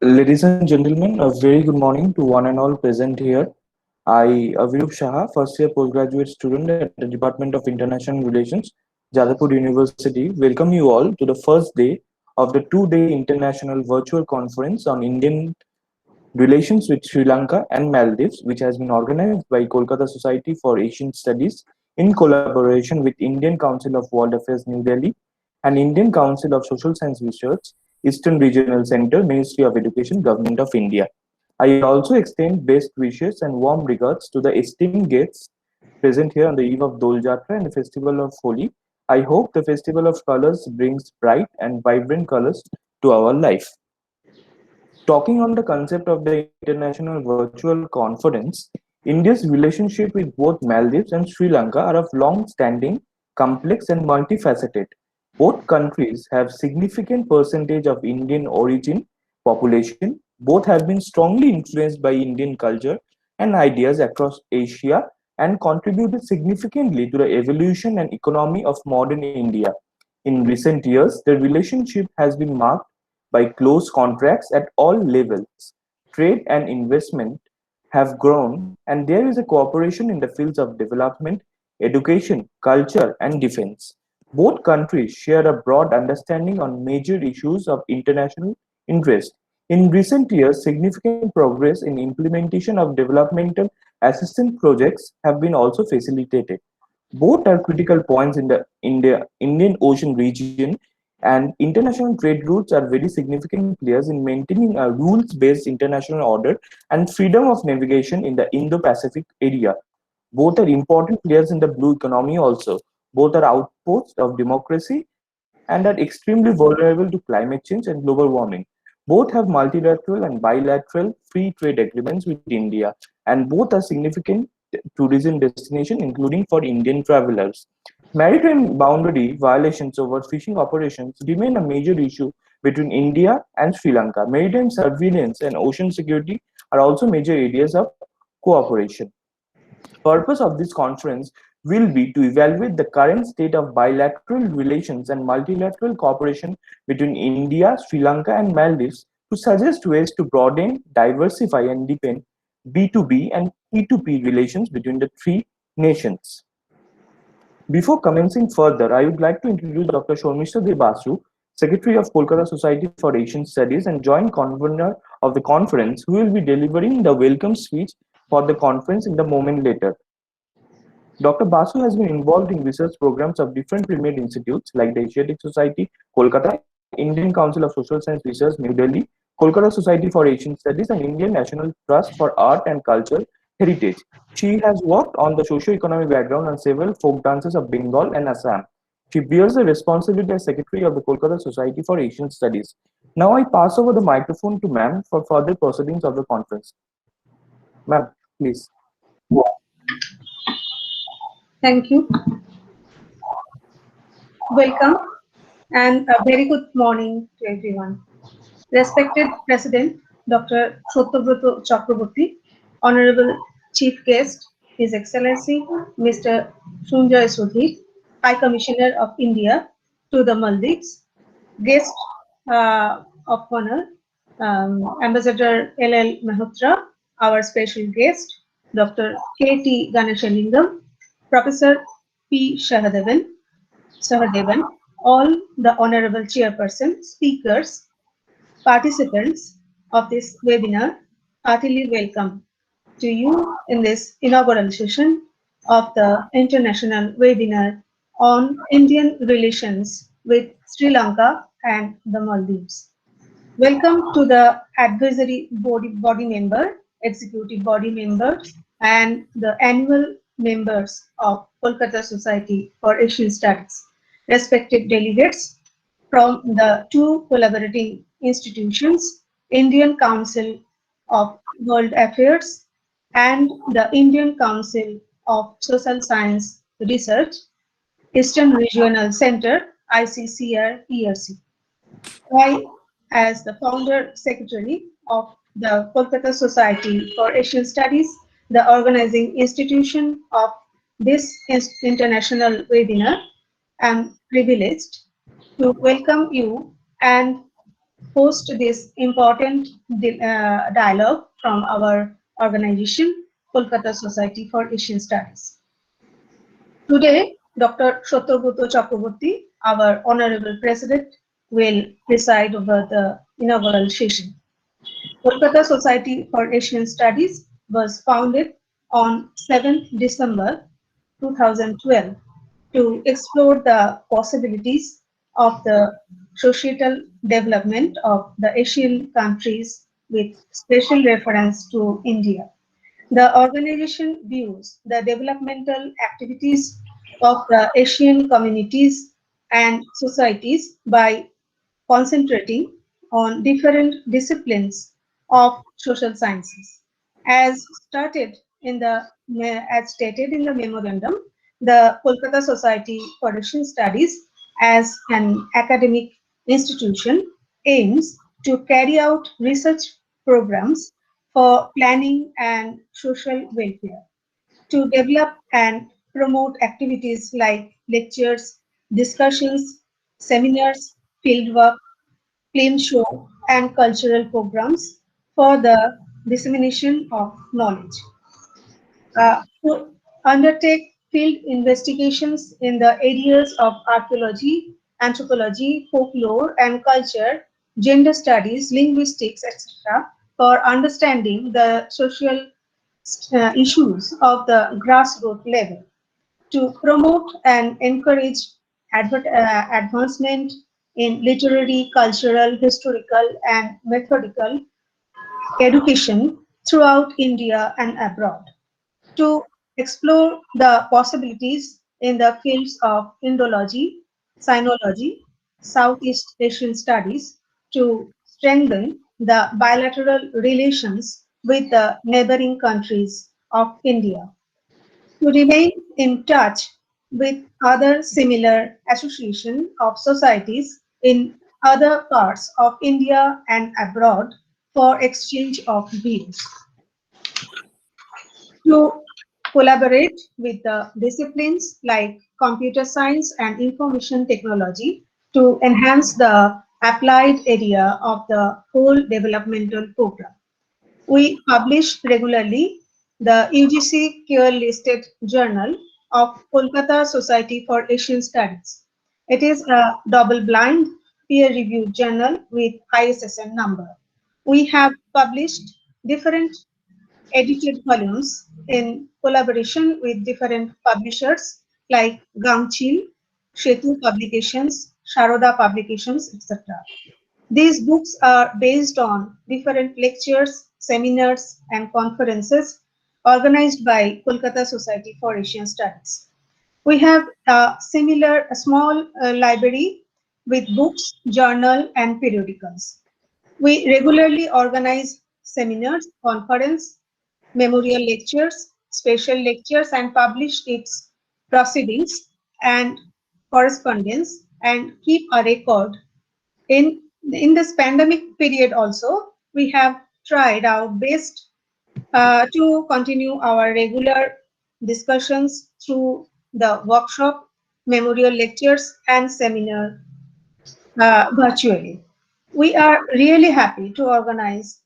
Ladies and gentlemen, a very good morning to one and all present here. I, Avirup Shah, first year postgraduate student at the Department of International Relations, Jadavpur University, welcome you all to the first day of the two-day international virtual conference on Indian relations with Sri Lanka and Maldives, which has been organized by Kolkata Society for Asian Studies in collaboration with Indian Council of World Affairs New Delhi and Indian Council of Social Science Research, Eastern Regional Center, Ministry of Education, Government of India. I also extend best wishes and warm regards to the esteemed guests present here on the eve of Dol Jatra and the Festival of Holi. I hope the Festival of Colors brings bright and vibrant colors to our life. Talking on the concept of the international virtual conference, India's relationship with both Maldives and Sri Lanka are of long-standing, complex and multifaceted. Both countries have significant percentage of Indian origin population. Both have been strongly influenced by Indian culture and ideas across Asia and contributed significantly to the evolution and economy of modern India. In recent years, the relationship has been marked by close contracts at all levels. Trade and investment have grown, and there is a cooperation in the fields of development, education, culture, and defense. Both countries share a broad understanding on major issues of international interest. In recent years, significant progress in implementation of developmental assistance projects have been also facilitated. Both are critical points in the Indian Ocean region, and international trade routes are very significant players in maintaining a rules-based international order and freedom of navigation in the Indo-Pacific area. Both are important players in the blue economy also. Both are outposts of democracy and are extremely vulnerable to climate change and global warming. Both have multilateral and bilateral free trade agreements with India, and both are significant tourism destination, including for Indian travelers. Maritime boundary violations over fishing operations remain a major issue between India and Sri Lanka. Maritime surveillance and ocean security are also major areas of cooperation. Purpose of this conference will be to evaluate the current state of bilateral relations and multilateral cooperation between India, Sri Lanka, and Maldives to suggest ways to broaden, diversify, and deepen B2B and P2P relations between the three nations. Before commencing further, I would like to introduce Dr. Shormishra De Basu, Secretary of Kolkata Society for Asian Studies and Joint Convener of the conference, who will be delivering the welcome speech for the conference in the moment later. Dr. Basu has been involved in research programs of different premier institutes like the Asiatic Society, Kolkata, Indian Council of Social Science Research, New Delhi, Kolkata Society for Asian Studies, and Indian National Trust for Art and Culture Heritage. She has worked on the socio-economic background on several folk dances of Bengal and Assam. She bears the responsibility as Secretary of the Kolkata Society for Asian Studies. Now I pass over the microphone to ma'am for further proceedings of the conference. Ma'am, please. Thank you. Welcome and a very good morning to everyone. Respected President Dr. Satyabrat Chakraborty, Honorable Chief Guest, His Excellency Mr. Sunjay Sudhir, High Commissioner of India to the Maldives, guest of honor, Ambassador L.L. Malhotra, our special guest, Dr. K.T. Ganeshalingam, Professor P. Sahadevan, all the honorable chairperson, speakers, participants of this webinar, heartily welcome to you in this inaugural session of the international webinar on Indian relations with Sri Lanka and the Maldives. Welcome to the advisory body member, executive body members, and the annual members of Kolkata Society for Asian Studies, respected delegates from the two collaborating institutions, Indian Council of World Affairs and the Indian Council of Social Science Research, Eastern Regional Center, ICCR ERC. I, as the founder secretary of the Kolkata Society for Asian Studies, the organizing institution of this international webinar, am privileged to welcome you and host this important dialogue from our organization, Kolkata Society for Asian Studies. Today, Dr. Shotobrata Chakraborty, our Honorable President, will preside over the inaugural session. Kolkata Society for Asian Studies was founded on 7th December 2012 to explore the possibilities of the societal development of the Asian countries with special reference to India. The organization views the developmental activities of the Asian communities and societies by concentrating on different disciplines of social sciences. As as stated in the memorandum, the Kolkata Society for Asian Studies as an academic institution aims to carry out research programs for planning and social welfare, to develop and promote activities like lectures, discussions, seminars, fieldwork, film show, and cultural programs for the dissemination of knowledge. To undertake field investigations in the areas of archaeology, anthropology, folklore and culture, gender studies, linguistics, etc., for understanding the social issues of the grassroots level, to promote and encourage advancement in literary, cultural, historical, and methodical education throughout India and abroad, to explore the possibilities in the fields of Indology, Sinology, Southeast Asian studies, to strengthen the bilateral relations with the neighboring countries of India, to remain in touch with other similar association of societies in other parts of India and abroad for exchange of views, to collaborate with the disciplines like computer science and information technology to enhance the applied area of the whole developmental program. We publish regularly the UGC Care listed journal of Kolkata Society for Asian Studies. It is a double-blind, peer-reviewed journal with ISSN number. We have published different edited volumes in collaboration with different publishers like Gangchil, Shetu Publications, Sharoda Publications, etc. These books are based on different lectures, seminars, and conferences organized by Kolkata Society for Asian Studies. We have a small library with books, journal, and periodicals. We regularly organize seminars, conference, memorial lectures, special lectures, and publish its proceedings and correspondence and keep a record. In this pandemic period also, we have tried our best to continue our regular discussions through the workshop, memorial lectures, and seminar virtually. We are really happy to organize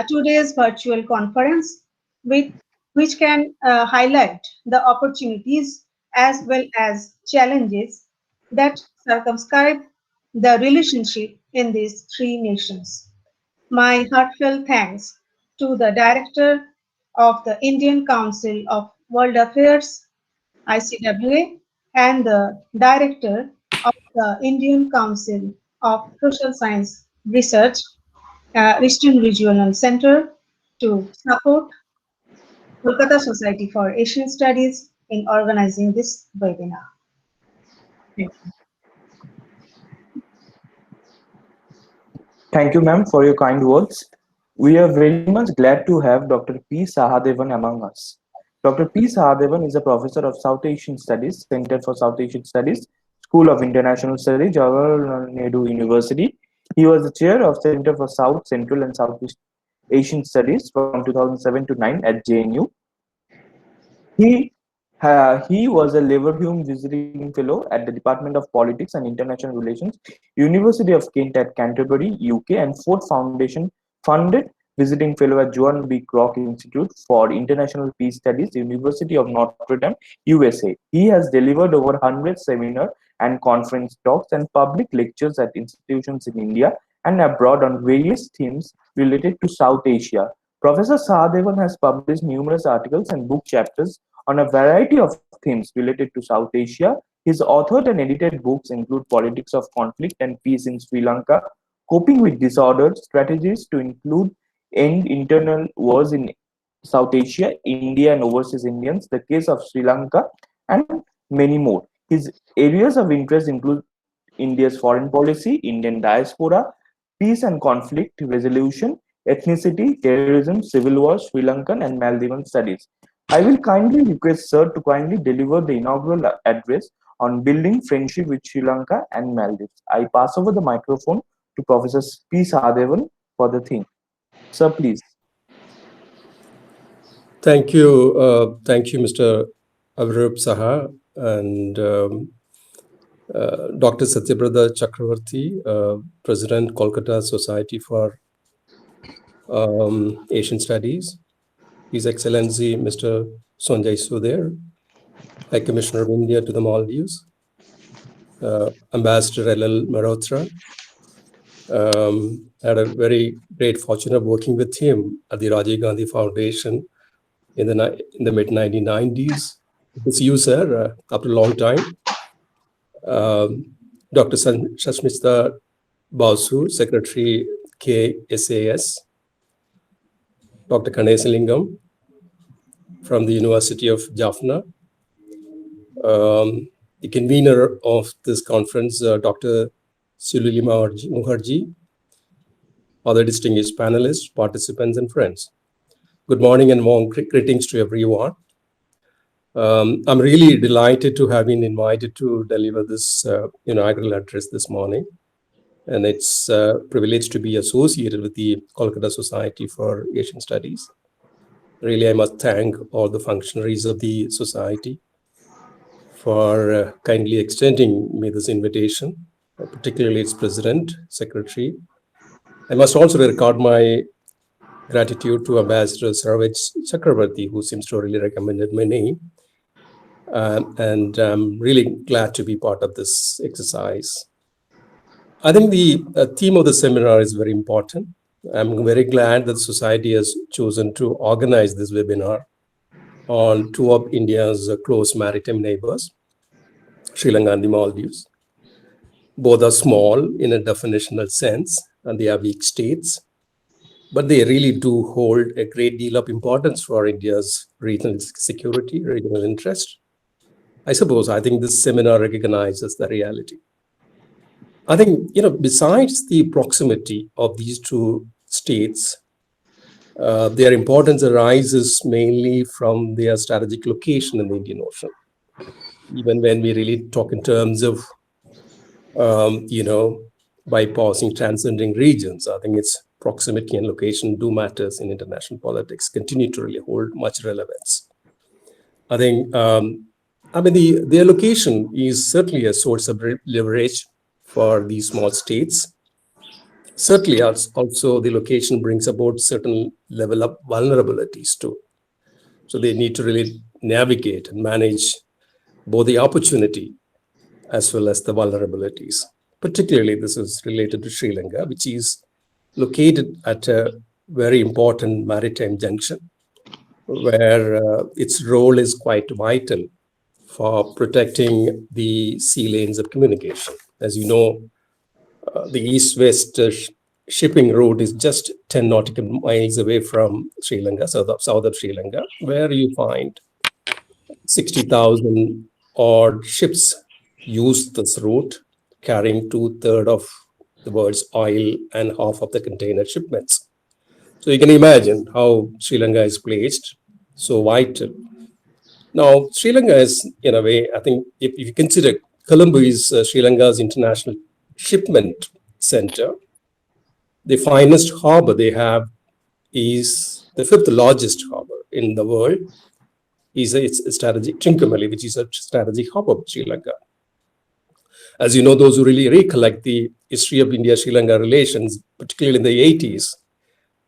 today's virtual conference, with, which can highlight the opportunities as well as challenges that circumscribe the relationship in these three nations. My heartfelt thanks to the Director of the Indian Council of World Affairs, ICWA, and the Director of the Indian Council of Social Science Research, Eastern Regional Center, to support Kolkata Society for Asian Studies in organizing this webinar. Thank you. Thank you, ma'am, for your kind words. We are very much glad to have Dr. P. Sahadevan among us. Dr. P. Sahadevan is a professor of South Asian Studies, Center for South Asian Studies, School of International Studies, Jawaharlal Nehru University. He was the chair of Center for South, Central, and Southeast Asian Studies from 2007 to 9 at JNU. He He was a Leverhulme Visiting Fellow at the Department of Politics and International Relations, University of Kent at Canterbury, UK, and Ford Foundation funded Visiting Fellow at Joan B. Kroc Institute for International Peace Studies, University of Notre Dame, USA. He has delivered over 100 seminar and conference talks and public lectures at institutions in India and abroad on various themes related to South Asia. Professor Sahadevan has published numerous articles and book chapters on a variety of themes related to South Asia. His authored and edited books include Politics of Conflict and Peace in Sri Lanka, Coping with Disorders, Strategies to Include End Internal Wars in South Asia, India and Overseas Indians, The Case of Sri Lanka, and many more. His areas of interest include India's foreign policy, Indian diaspora, peace and conflict resolution, ethnicity, terrorism, civil war, Sri Lankan and Maldivian studies. I will kindly request Sir to kindly deliver the inaugural address on building friendship with Sri Lanka and Maldives. I pass over the microphone to Professor P. Sahadevan for the theme. Sir, please. Thank you, Mr. Avrup Saha and Dr. Satyabrata Chakravarti, President, Kolkata Society for Asian Studies, His Excellency Mr. Sonjay Sudhir, High Commissioner of India to the Maldives, Ambassador L.L. Mehrotra. Had a very great fortune of working with him at the Rajiv Gandhi Foundation in the mid-1990s. Good to see you, sir, after a long time. Dr. Shashmita Basu, Secretary KSAS, Dr. Kanesalingam from the University of Jaffna, the convener of this conference, Dr. Sulilima Mukherjee, other distinguished panelists, participants, and friends. Good morning and warm greetings to everyone. I'm really delighted to have been invited to deliver this inaugural address this morning. And it's a privilege to be associated with the Kolkata Society for Asian Studies. Really, I must thank all the functionaries of the society for kindly extending me this invitation, particularly its president, secretary. I must also record my gratitude to Ambassador Saravej Chakravarti, who seems to really recommended my name. And I'm really glad to be part of this exercise. I think the theme of the seminar is very important. I'm very glad that the society has chosen to organize this webinar on two of India's close maritime neighbors, Sri Lanka and the Maldives. Both are small in a definitional sense, and they are weak states, but they really do hold a great deal of importance for India's regional security, regional interest. I think this seminar recognizes the reality. I think, besides the proximity of these two states, their importance arises mainly from their strategic location in the Indian Ocean. Even when we really talk in terms of, bypassing, transcending regions, I think its proximity and location do matters in international politics, continue to really hold much relevance. I think, their location is certainly a source of leverage for these small states. Certainly, also the location brings about certain level of vulnerabilities too. So they need to really navigate and manage both the opportunity as well as the vulnerabilities. Particularly, this is related to Sri Lanka, which is located at a very important maritime junction, where its role is quite vital for protecting the sea lanes of communication. As you know, the east-west shipping route is just 10 nautical miles away from Sri Lanka, south of Sri Lanka, where you find 60,000 odd ships use this route, carrying 2/3 of the world's oil and half of the container shipments. So you can imagine how Sri Lanka is placed, so vital. Now, Sri Lanka is, in a way, I think, if you consider Colombo is Sri Lanka's international shipment center, the finest harbor they have is the 5th largest harbor in the world. is a strategic Trincomalee, which is a strategic hub of Sri Lanka. As you know, those who really recollect the history of India-Sri Lanka relations, particularly in the 80s,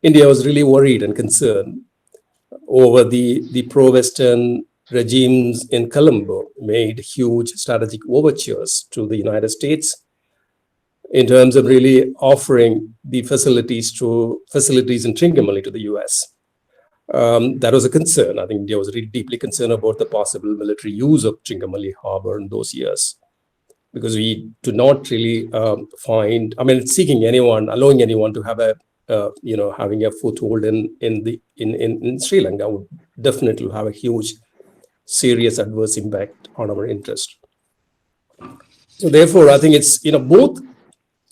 India was really worried and concerned over the pro-Western regimes in Colombo made huge strategic overtures to the United States in terms of really offering the facilities in Trincomalee to the US. That was a concern. I think India was really deeply concerned about the possible military use of Trincomalee Harbor in those years, because we do not really find, I mean, allowing anyone to have having a foothold in Sri Lanka would definitely have a huge, serious adverse impact on our interest. So therefore, I think it's, both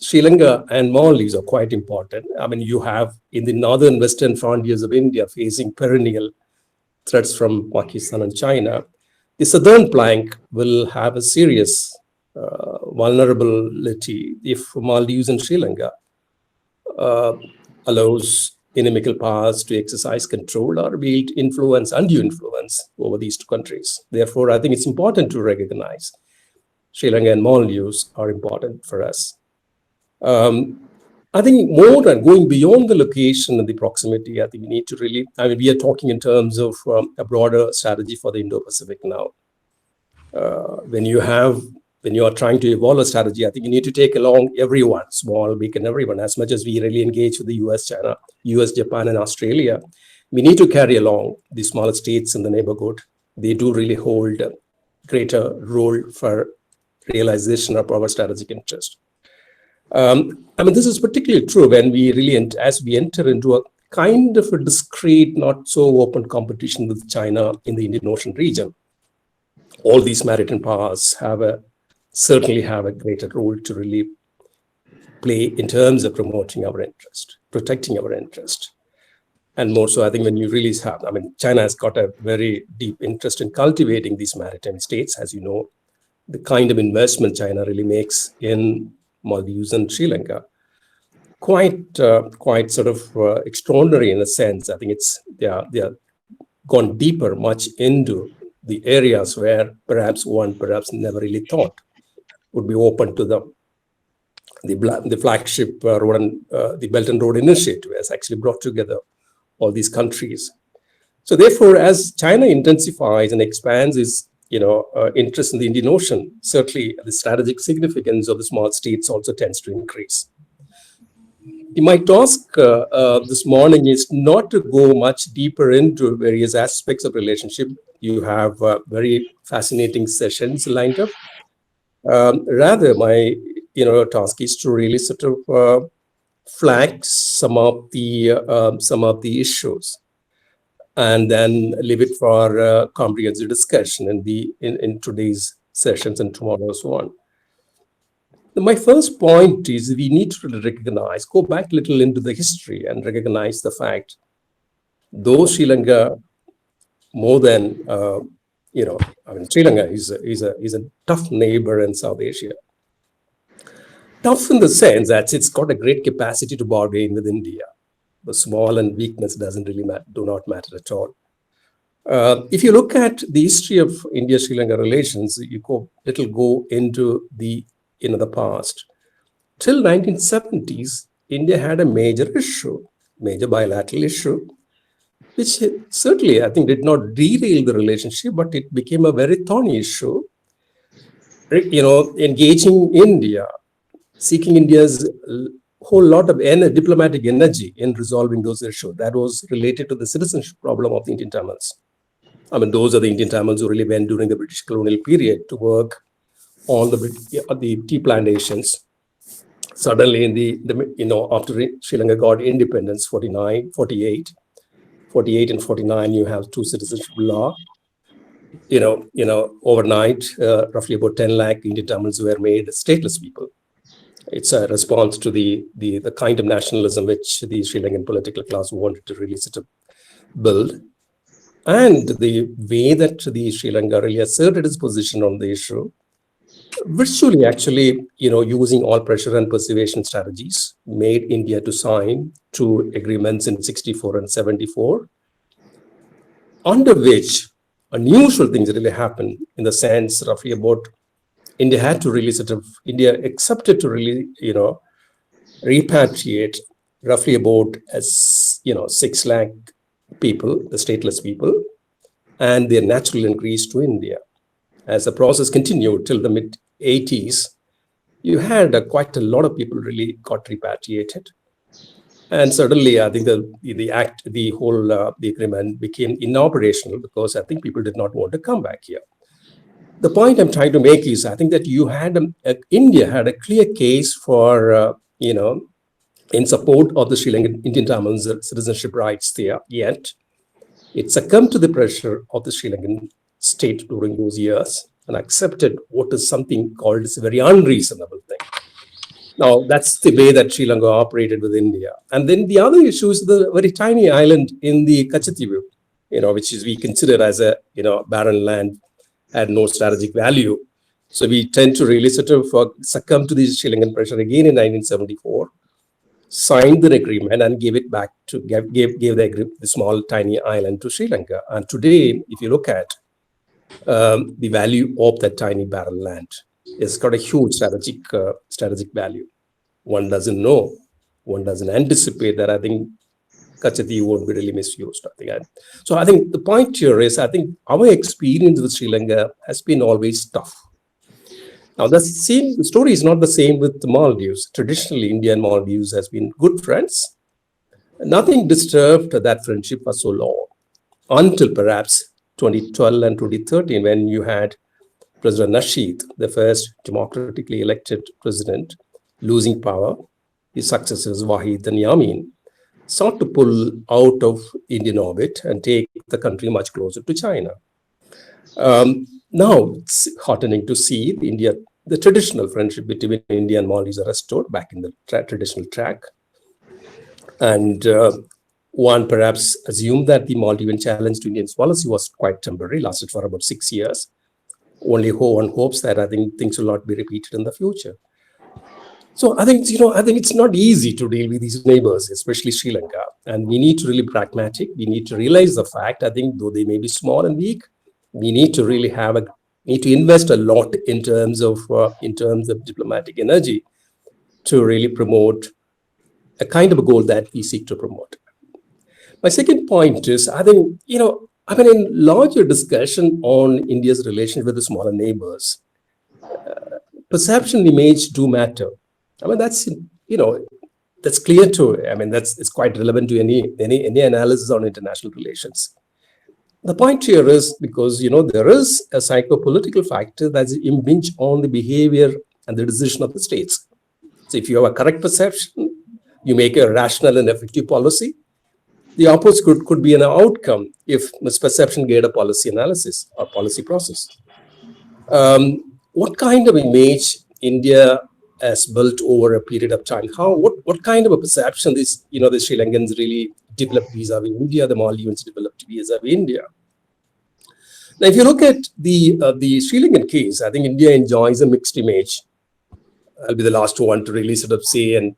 Sri Lanka and Maldives are quite important. I mean, you have in the northern western frontiers of India facing perennial threats from Pakistan and China. The southern flank will have a serious vulnerability if Maldives and Sri Lanka allows inimical powers to exercise control or wield undue influence over these two countries. Therefore, I think it's important to recognize Sri Lanka and Maldives are important for us. I think more than going beyond the location and the proximity, I think we need to really, we are talking in terms of a broader strategy for the Indo-Pacific now. When you are trying to evolve a strategy, I think you need to take along everyone, small, big, and everyone. As much as we really engage with the US, China, US, Japan, and Australia, we need to carry along the smaller states in the neighborhood. They do really hold a greater role for realization of our strategic interest. This is particularly true when we really, as we enter into a kind of a discrete, not so open competition with China in the Indian Ocean region. All these maritime powers certainly have a greater role to really play in terms of promoting our interest, protecting our interest. And more so, I think when you really have, China has got a very deep interest in cultivating these maritime states. As you know, the kind of investment China really makes in Maldives and Sri Lanka, quite sort of extraordinary in a sense. I think they are gone deeper much into the areas where perhaps never really thought would be open to them. The flagship the Belt and Road Initiative has actually brought together all these countries. So therefore, as China intensifies and expands its interest in the Indian Ocean, certainly the strategic significance of the small states also tends to increase. My task this morning is not to go much deeper into various aspects of relationship. You have very fascinating sessions lined up. Rather, my task is to really sort of flag some of the issues, and then leave it for comprehensive discussion in today's sessions and tomorrow's one. My first point is we need to go back a little into the history and recognize the fact, though Sri Lanka, more than Sri Lanka is a tough neighbor in South Asia. Tough in the sense that it's got a great capacity to bargain with India. The small and weakness do not matter at all. If you look at the history of India-Sri Lanka relations, it'll go into the past. Till 1970s, India had a major bilateral issue, which certainly I think did not derail the relationship, but it became a very thorny issue. Engaging India, seeking India's whole lot of diplomatic energy in resolving those issues. That was related to the citizenship problem of the Indian Tamils. Those are the Indian Tamils who really went during the British colonial period to work on the tea plantations. Suddenly, after Sri Lanka got independence, 48 and 49, you have two citizenship law. Overnight, roughly about 10 lakh Indian Tamils were made stateless people. It's a response to the kind of nationalism which the Sri Lankan political class wanted to really sort of build. And the way that the Sri Lanka really asserted its position on the issue, virtually actually, using all pressure and persuasion strategies, made India to sign two agreements in 64 and 74, under which unusual things really happened in the sense roughly about India had to really India accepted to really, repatriate roughly about 6 lakh people, the stateless people, and their natural increase to India. As the process continued till the mid-80s, you had quite a lot of people really got repatriated. And suddenly, I think the agreement became inoperational because I think people did not want to come back here. The point I'm trying to make is I think that you had India had a clear case for in support of the Sri Lankan Indian Tamil citizenship rights there. Yet it succumbed to the pressure of the Sri Lankan state during those years and accepted what is something called as a very unreasonable thing. Now, that's the way that Sri Lanka operated with India. And then the other issue is the very tiny island in the Kachativu, which is we consider as a, barren land, had no strategic value. So we tend to really succumb to the Sri Lankan pressure again in 1974, signed the agreement and gave it back to, gave the small tiny island to Sri Lanka. And today, if you look at the value of that tiny barren land, it's got a huge strategic value. One doesn't know, one doesn't anticipate that. I think Kachati won't be really misused. So I think the point here is, I think our experience with Sri Lanka has been always tough. Now the story is not the same with the Maldives. Traditionally, India and Maldives has been good friends. Nothing disturbed that friendship for so long, until perhaps 2012 and 2013, when you had President Nasheed, the first democratically elected president, losing power. His successors, Wahid and Yamin, sought to pull out of Indian orbit and take the country much closer to China. Now it's heartening to see the traditional friendship between India and Maldives are restored back in the traditional track. And one perhaps assumed that the Maldivian challenge to India's policy was quite temporary, lasted for about 6 years. Only one hopes that I think things will not be repeated in the future. So I think, it's not easy to deal with these neighbors, especially Sri Lanka. And we need to really be pragmatic. We need to realize the fact, I think, though they may be small and weak, we need to really need to invest a lot in terms of diplomatic energy to really promote a kind of a goal that we seek to promote. My second point is, I think, in larger discussion on India's relation with the smaller neighbors, perception and image do matter. That's clear too. It's quite relevant to any analysis on international relations. The point here is because, there is a psychopolitical factor that's impinged on the behavior and the decision of the states. So if you have a correct perception, you make a rational and effective policy. The opposite could be an outcome if misperception get a policy analysis or policy process. What kind of image India has built over a period of time? What kind of a perception the Sri Lankans really developed vis-a-vis India, the Maldivians developed vis-a-vis India? Now, if you look at the Sri Lankan case, I think India enjoys a mixed image. I'll be the last one to really say and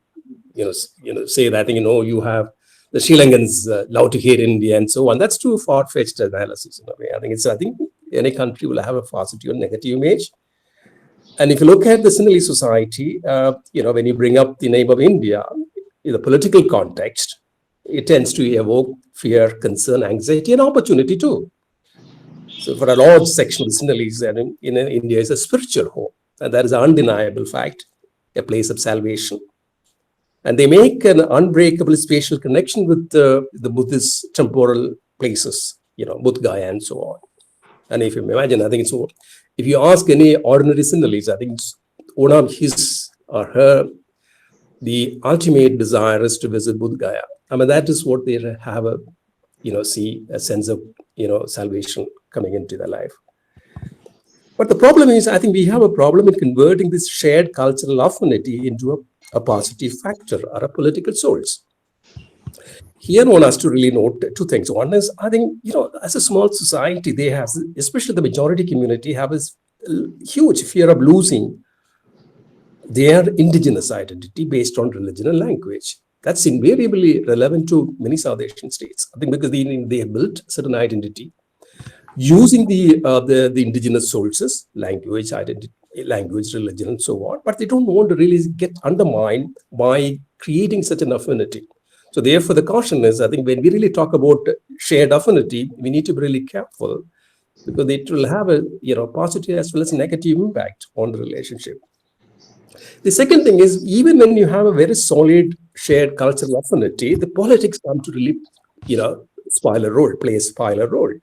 say that you have the Sri Lankans love to hate India and so on. That's too far-fetched analysis in a way. I think any country will have a positive or negative image. And if you look at the Sinhalese society, when you bring up the name of India in the political context, it tends to evoke fear, concern, anxiety, and opportunity too. So for a large section of the Sinhalese, India is a spiritual home, and that is an undeniable fact, a place of salvation. And they make an unbreakable spatial connection with the Buddhist temporal places, Bodh Gaya and so on. And if you imagine, I think it's so. If you ask any ordinary Sinhalese, I think it's one of his or her, the ultimate desire is to visit Bodh Gaya. That is what they have see a sense of, salvation coming into their life. But the problem is, I think we have a problem in converting this shared cultural affinity into a positive factor or a political source. Here one has to really note two things. One is, I think, as a small society, they have, especially the majority community, have a huge fear of losing their indigenous identity based on religion and language. That's invariably relevant to many South Asian states. I think because they have built a certain identity. using the indigenous sources, language, identity, language, religion, and so on, but they don't want to really get undermined by creating such an affinity. So therefore, the caution is, I think when we really talk about shared affinity, we need to be really careful, because it will have a positive as well as negative impact on the relationship. The second thing is, even when you have a very solid shared cultural affinity, the politics come to really play a spoiler role.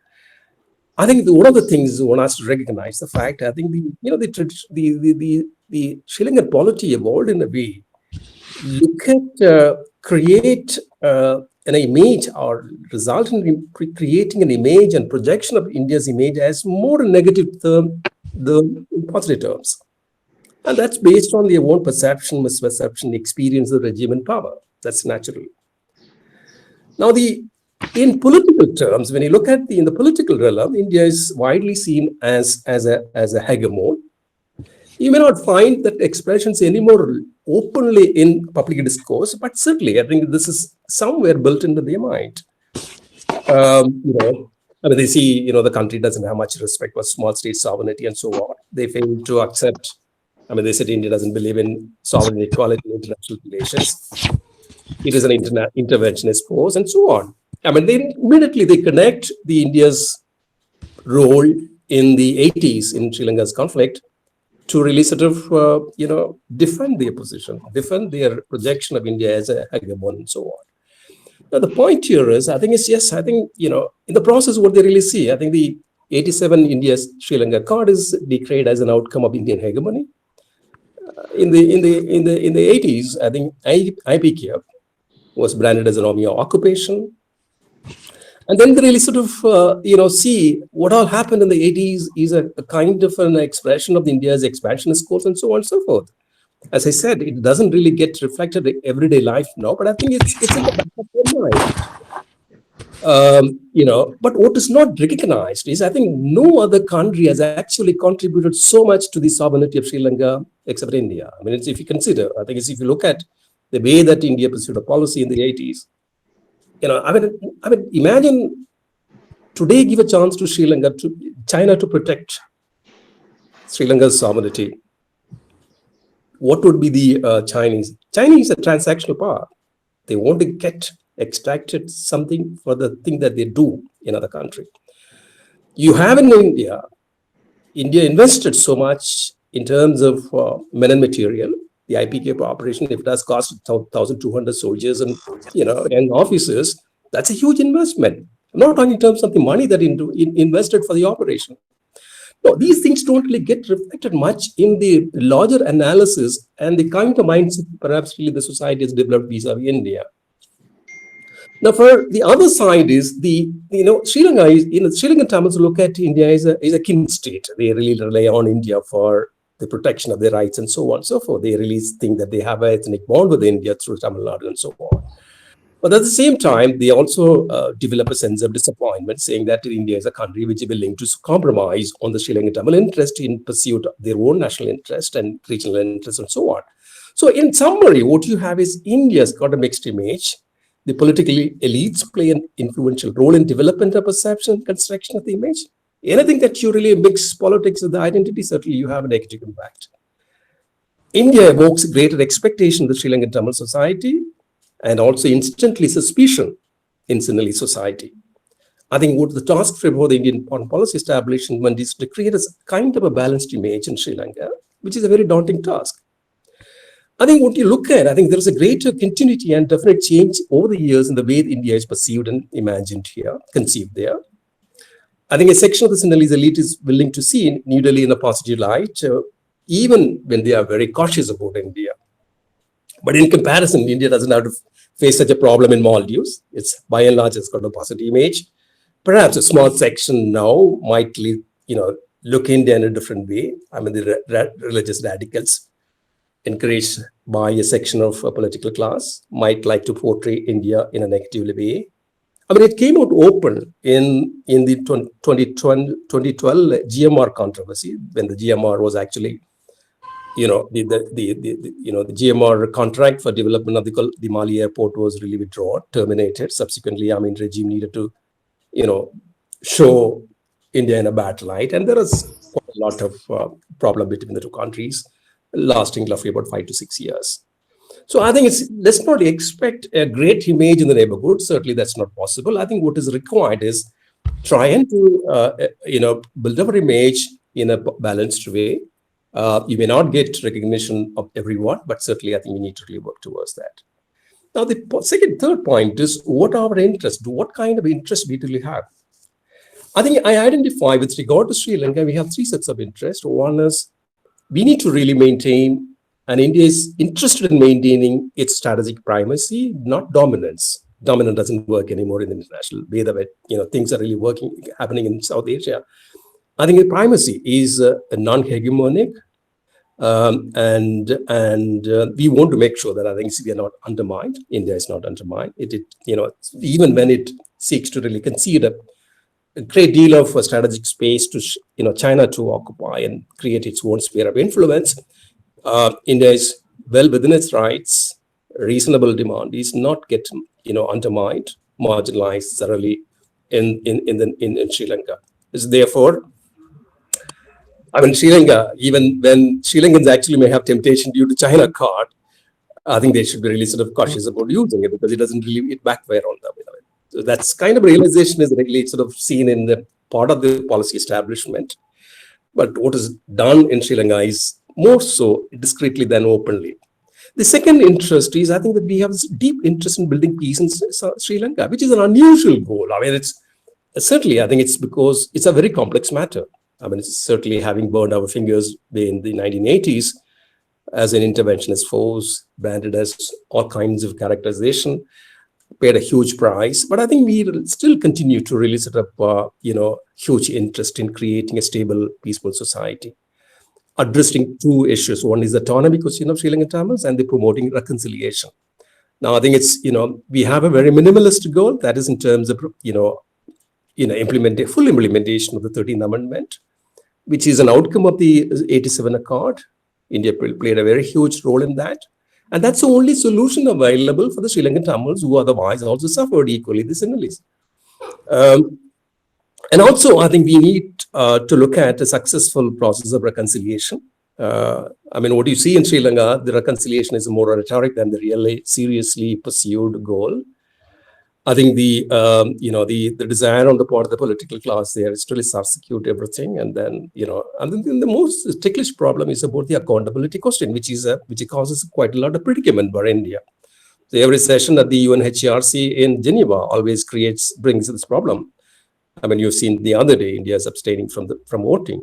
I think one of the things one has to recognize the fact, I think the Sri Lankan polity evolved in a way, look at create an image or result in creating an image and projection of India's image as more a negative term than in positive terms. And that's based on their own perception, misperception, experience of the regime and power. That's natural. Now, in political terms, when you look at in the political realm, India is widely seen as a hegemon. You may not find that expressions anymore openly in public discourse, but certainly I think this is somewhere built into their mind. They see, the country doesn't have much respect for small state sovereignty and so on. They fail to accept. They said India doesn't believe in sovereign equality in international relations. It is an interventionist force and so on. They immediately connect the India's role in the 80s in Sri Lanka's conflict to really sort of, defend their position, defend their projection of India as a hegemon and so on. Now, the point here is, I think in the process, what they really see, I think the 87 India-Sri Lanka Accord is declared as an outcome of Indian hegemony. In the 80s, I think IPK was branded as an army of occupation. And then they really sort of, see what all happened in the 80s is a kind of an expression of India's expansionist course and so on and so forth. As I said, it doesn't really get reflected in everyday life now, but I think it's in the back of your mind. But what is not recognized is, I think no other country has actually contributed so much to the sovereignty of Sri Lanka except India. If you consider, I think if you look at the way that India pursued a policy in the 80s, imagine today give a chance to Sri Lanka, to China to protect Sri Lanka's sovereignty. What would be the Chinese? Chinese are transactional power. They want to get extracted something for the thing that they do in other country. You have in India invested so much in terms of men and material. The IPK operation, if it has cost 1,200 soldiers and and officers, that's a huge investment. I'm not talking in terms of the money that invested for the operation. No, these things don't really get reflected much in the larger analysis and the kind of mindset perhaps really the society has developed vis-a-vis India. Now, for the other side is Sri Lanka is, Sri Lankan Tamils look at India as a kin state. They really rely on India for the protection of their rights and so on and so forth. They really think that they have an ethnic bond with India through Tamil Nadu and so on. But at the same time, they also develop a sense of disappointment, saying that India is a country which is willing to compromise on the Sri Lankan Tamil interest in pursuit of their own national interest and regional interest and so on. So in summary, what you have is India's got a mixed image. The political elites play an influential role in development of perception and construction of the image. Anything that you really mix politics with the identity, certainly you have a negative impact. India evokes greater expectation in the Sri Lankan Tamil society and also instantly suspicion in Sinhalese society. I think what the task for the Indian foreign policy establishment is to create a kind of a balanced image in Sri Lanka, which is a very daunting task. I think what you look at, I think there is a greater continuity and definite change over the years in the way India is perceived and imagined here, conceived there. I think a section of the Sinhalese elite is willing to see New Delhi in a positive light, even when they are very cautious about India. But in comparison, India doesn't have to face such a problem in Maldives. It's by and large, it's got a positive image. Perhaps a small section now might, look India in a different way. The religious radicals, encouraged by a section of a political class, might like to portray India in a negative way. It came out open in the 2012 GMR controversy, when the GMR was actually, the GMR contract for development of the Mali airport was really withdrawn, terminated. Subsequently, regime needed to, show India in a bad light, and there is quite a lot of problem between the two countries, lasting roughly about 5 to 6 years. So I think let's not expect a great image in the neighborhood. Certainly, that's not possible. I think what is required is trying to build our image in a balanced way. You may not get recognition of everyone, but certainly I think we need to really work towards that. Now, the third point is what are our interests? What kind of interest we really have? I think I identify with regard to Sri Lanka, we have three sets of interests. One is we need to really maintain, and India is interested in maintaining its strategic primacy, not dominance. Dominance doesn't work anymore in the international way that things are really happening in South Asia. I think the primacy is a non-hegemonic, and we want to make sure that I think we are not undermined. India is not undermined. Even when it seeks to really concede a great deal of strategic space to China to occupy and create its own sphere of influence, India is well within its rights. Reasonable demand is not get undermined, marginalized thoroughly in Sri Lanka. Therefore, I mean, Sri Lanka, even when Sri Lankans actually may have temptation due to China card, I think they should be really sort of cautious about using it because it doesn't really backfire on them. So that's kind of a realization is really sort of seen in the part of the policy establishment. But what is done in Sri Lanka is more so discreetly than openly. The second interest is, I think that we have this deep interest in building peace in Sri Lanka, which is an unusual goal. I mean, it's certainly, I think it's because it's a very complex matter. I mean, it's certainly having burned our fingers in the 1980s as an interventionist force, branded as all kinds of characterization, paid a huge price. But I think we still continue to really set up, huge interest in creating a stable, peaceful society, addressing two issues. One is the autonomy question of Sri Lankan Tamils and the promoting reconciliation. Now, I think it's, we have a very minimalist goal that is in terms of, full implementation of the 13th Amendment, which is an outcome of the 87 Accord. India played a very huge role in that. And that's the only solution available for the Sri Lankan Tamils who otherwise also suffered equally the Sinhalese. And also, I think we need to look at a successful process of reconciliation. I mean, what you see in Sri Lanka, the reconciliation is more rhetoric than the really seriously pursued goal. I think the desire on the part of the political class there is to really substitute everything, and then and then the most ticklish problem is about the accountability question, which causes quite a lot of predicament for India. So every session at the UNHRC in Geneva always brings this problem. I mean, you've seen the other day India is abstaining from voting,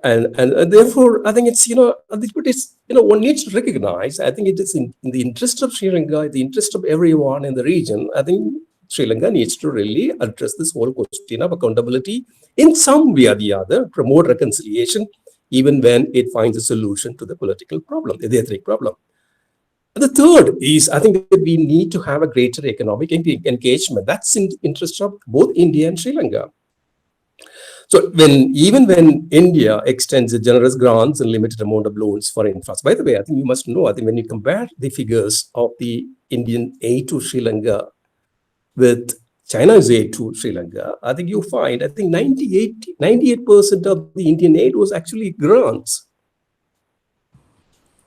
and therefore I think it's one needs to recognize. I think it is in the interest of Sri Lanka, the interest of everyone in the region. I think Sri Lanka needs to really address this whole question of accountability in some way or the other, promote reconciliation, even when it finds a solution to the political problem, the ethnic problem. The third is, I think that we need to have a greater economic engagement. That's in the interest of both India and Sri Lanka. So even when India extends generous grants and limited amount of loans for infrastructure, by the way, I think you must know, I think when you compare the figures of the Indian aid to Sri Lanka with China's aid to Sri Lanka, I think you find, I think 98% of the Indian aid was actually grants.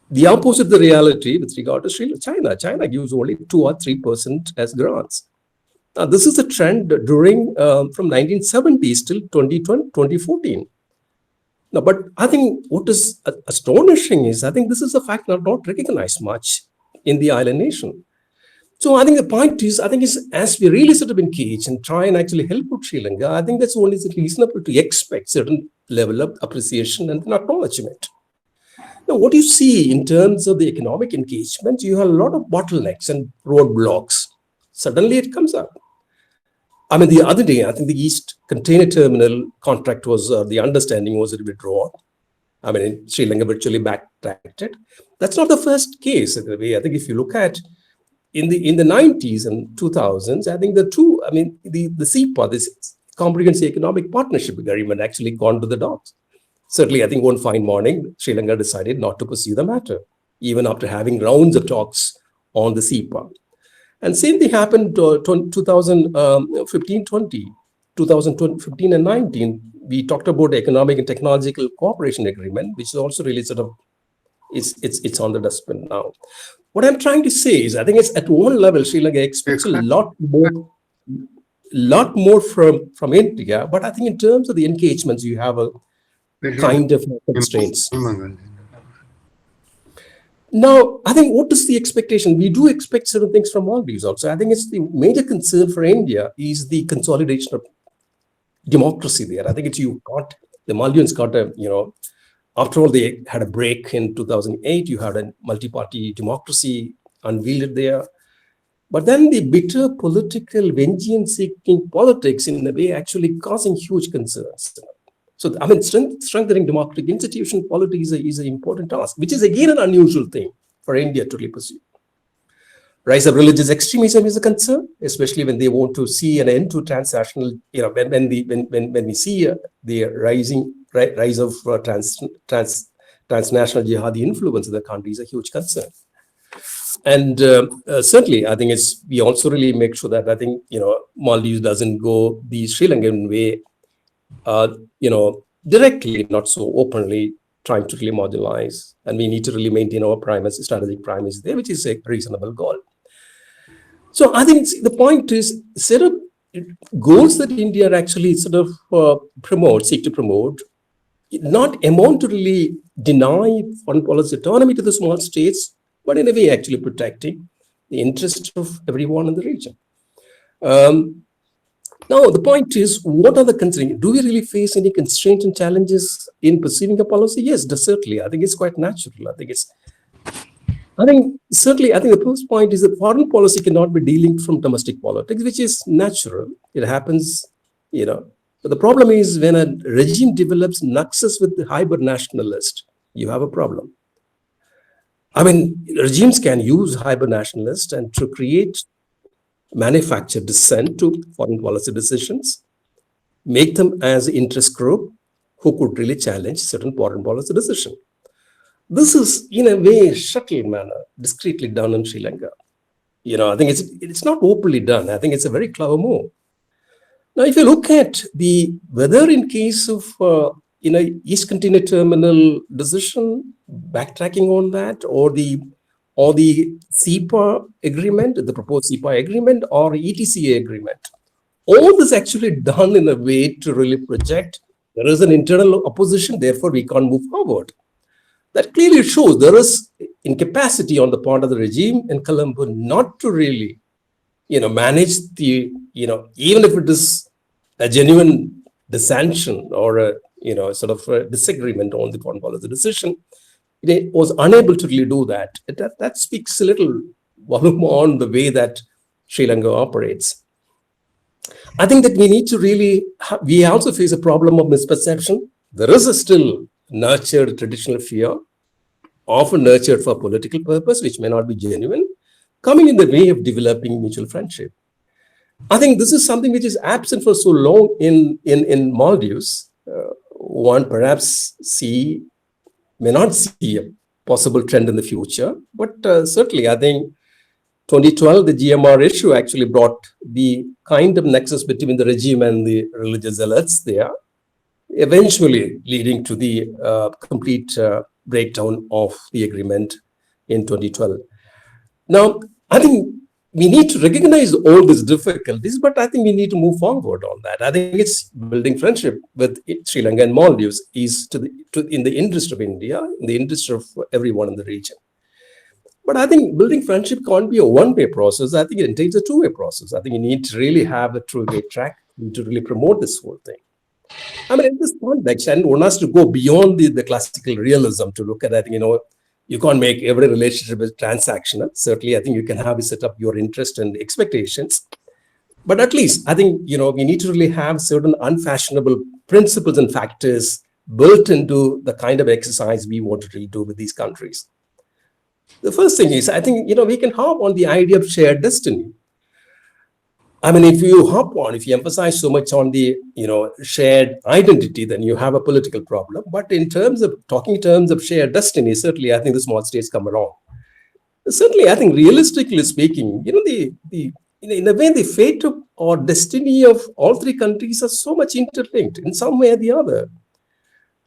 The opposite of the reality with regard to China. China gives only 2 or 3% as grants. Now, this is a trend during from 1970s till 2014. Now, but I think what is astonishing is I think this is a fact not recognized much in the island nation. So I think the point is, I think is as we really sort of engage and try and actually help out Sri Lanka, I think that's only reasonable to expect certain level of appreciation and acknowledgement. Now, what you see in terms of the economic engagement, you have a lot of bottlenecks and roadblocks. Suddenly it comes up. I mean, the other day, I think the East Container Terminal contract was, the understanding was withdrawn. I mean, Sri Lanka virtually backtracked it. That's not the first case. I think if you look at in the 90s and 2000s, I think the CEPA, this Comprehensive Economic Partnership Agreement, actually gone to the dogs. Certainly, I think one fine morning, Sri Lanka decided not to pursue the matter, even after having rounds of talks on the CEPA. And same thing happened 2015 and 19. we talked about the economic and technological cooperation agreement, which is also really sort of, it's on the dustbin now. What I'm trying to say is, I think it's at one level, Sri Lanka expects a lot more from India, but I think in terms of the engagements, you have a kind of constraints. Now, I think what is the expectation? We do expect certain things from Maldives also. I think it's the major concern for India is the consolidation of democracy there. I think it's the Maldivians got a, after all, they had a break in 2008. You had a multi-party democracy unveiled there. But then the bitter political vengeance-seeking politics in a way actually causing huge concerns. So, I mean, strengthening democratic institution polity is an important task, which is again an unusual thing for India to really pursue. Rise of religious extremism is a concern, especially when they want to see an end to transnational, when we see the rise of transnational jihadi influence in the country is a huge concern. And certainly, I think we also really make sure that I think, Maldives doesn't go the Sri Lankan way, directly, not so openly, trying to really marginalize. And we need to really maintain our strategic primacy there, which is a reasonable goal. So I think the point is set up goals that India actually sort of seek to promote, not amount to really deny foreign policy autonomy to the small states, but in a way actually protecting the interest of everyone in the region. Now, the point is, what are the constraints? Do we really face any constraints and challenges in pursuing a policy? Yes, certainly. I think it's quite natural. I think the first point is that foreign policy cannot be dealing from domestic politics, which is natural. It happens, But the problem is when a regime develops nexus with the hyper nationalist, you have a problem. I mean, regimes can use hyper nationalists and to manufacture dissent to foreign policy decisions, make them as an interest group who could really challenge certain foreign policy decision. This is, in a way, subtle manner, discreetly done in Sri Lanka. I think it's not openly done. I think it's a very clever move. Now, if you look at whether in case of, East Container Terminal decision, backtracking on that, or the CEPA agreement, the proposed CEPA agreement, or ETCA agreement, all this actually done in a way to really project there is an internal opposition, therefore we can't move forward. That clearly shows there is incapacity on the part of the regime in Colombo not to really, manage even if it is a genuine dissension or a, sort of a disagreement on the foreign policy decision, it was unable to really do that. That speaks a little volume on the way that Sri Lanka operates. I think that we need to really, we also face a problem of misperception. There is a still nurtured traditional fear, often nurtured for political purpose, which may not be genuine, coming in the way of developing mutual friendship. I think this is something which is absent for so long in Maldives. One perhaps may not see a possible trend in the future, but certainly I think 2012, the GMR issue actually brought the kind of nexus between the regime and the religious zealots there, eventually leading to the complete breakdown of the agreement in 2012. Now, I think we need to recognize all these difficulties, but I think we need to move forward on that. I think it's building friendship with Sri Lanka and Maldives is in the interest of India, in the interest of everyone in the region. But I think building friendship can't be a one-way process. I think it entails a two-way process. I think you need to really have a two-way track to really promote this whole thing. I mean, in this context, and one has to go beyond the classical realism to look at, I think, you can't make every relationship transactional. Certainly, I think you can have it set up your interest and expectations. But at least, I think, we need to really have certain unfashionable principles and factors built into the kind of exercise we want to really do with these countries. The first thing is, I think, we can hop on the idea of shared destiny. I mean, if you emphasize so much on the, shared identity, then you have a political problem. But in terms of shared destiny, certainly, I think the small states come along. Certainly, I think realistically speaking, in a way, the fate of, or destiny of all three countries are so much interlinked in some way or the other.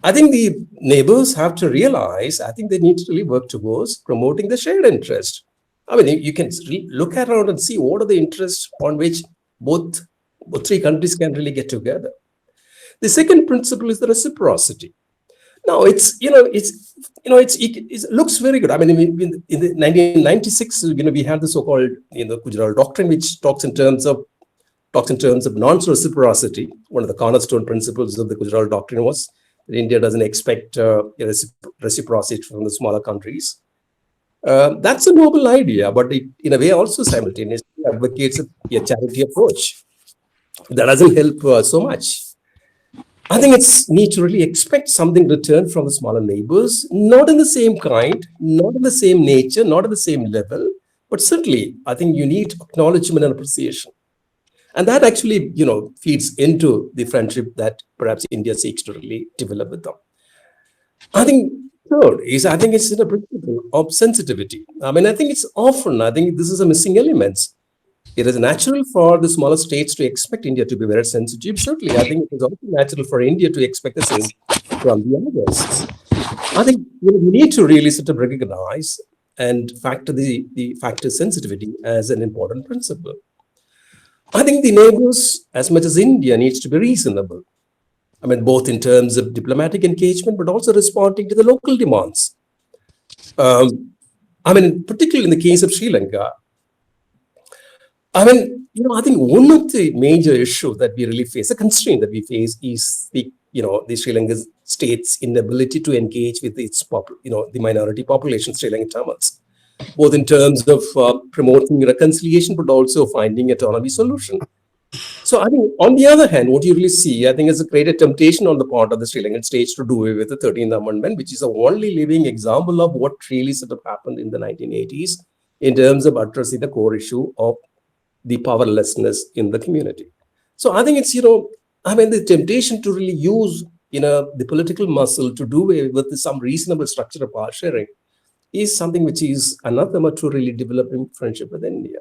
I think the neighbors have to realize, I think they need to really work towards promoting the shared interest. I mean, you can look around and see what are the interests on which both three countries can really get together. The second principle is the reciprocity. Now, it looks very good. I mean, in the 1996, we had the so-called, Gujarat Doctrine, which talks in terms of non-reciprocity. One of the cornerstone principles of the Gujarat Doctrine was that India doesn't expect reciprocity from the smaller countries. That's a noble idea, but it, in a way, also simultaneously advocates a charity approach. That doesn't help so much. I think it's need to really expect something returned from the smaller neighbors, not in the same kind, not in the same nature, not at the same level, but certainly I think you need acknowledgement and appreciation. And that actually, feeds into the friendship that perhaps India seeks to really develop with them. I think third is, I think it's in a principle of sensitivity. I mean, I think this is a missing element. It is natural for the smaller states to expect India to be very sensitive. Certainly, I think it is also natural for India to expect the same from the others. I think we need to really sort of recognize and factor the factor sensitivity as an important principle. I think the neighbors, as much as India, needs to be reasonable. I mean, both in terms of diplomatic engagement, but also responding to the local demands. I mean, particularly in the case of Sri Lanka, I mean, I think one of the major issues that we really face, a constraint that we face, is the Sri Lankan state's inability to engage with its the minority population, Sri Lankan Tamils, both in terms of promoting reconciliation, but also finding autonomy solution. So I think, on the other hand, what you really see, I think, is a greater temptation on the part of the Sri Lankan states to do away with the 13th Amendment, which is the only living example of what really sort of happened in the 1980s in terms of addressing the core issue of the powerlessness in the community. So I think it's, the temptation to really use, the political muscle to do away with some reasonable structure of power sharing is something which is anathema to really developing friendship with India.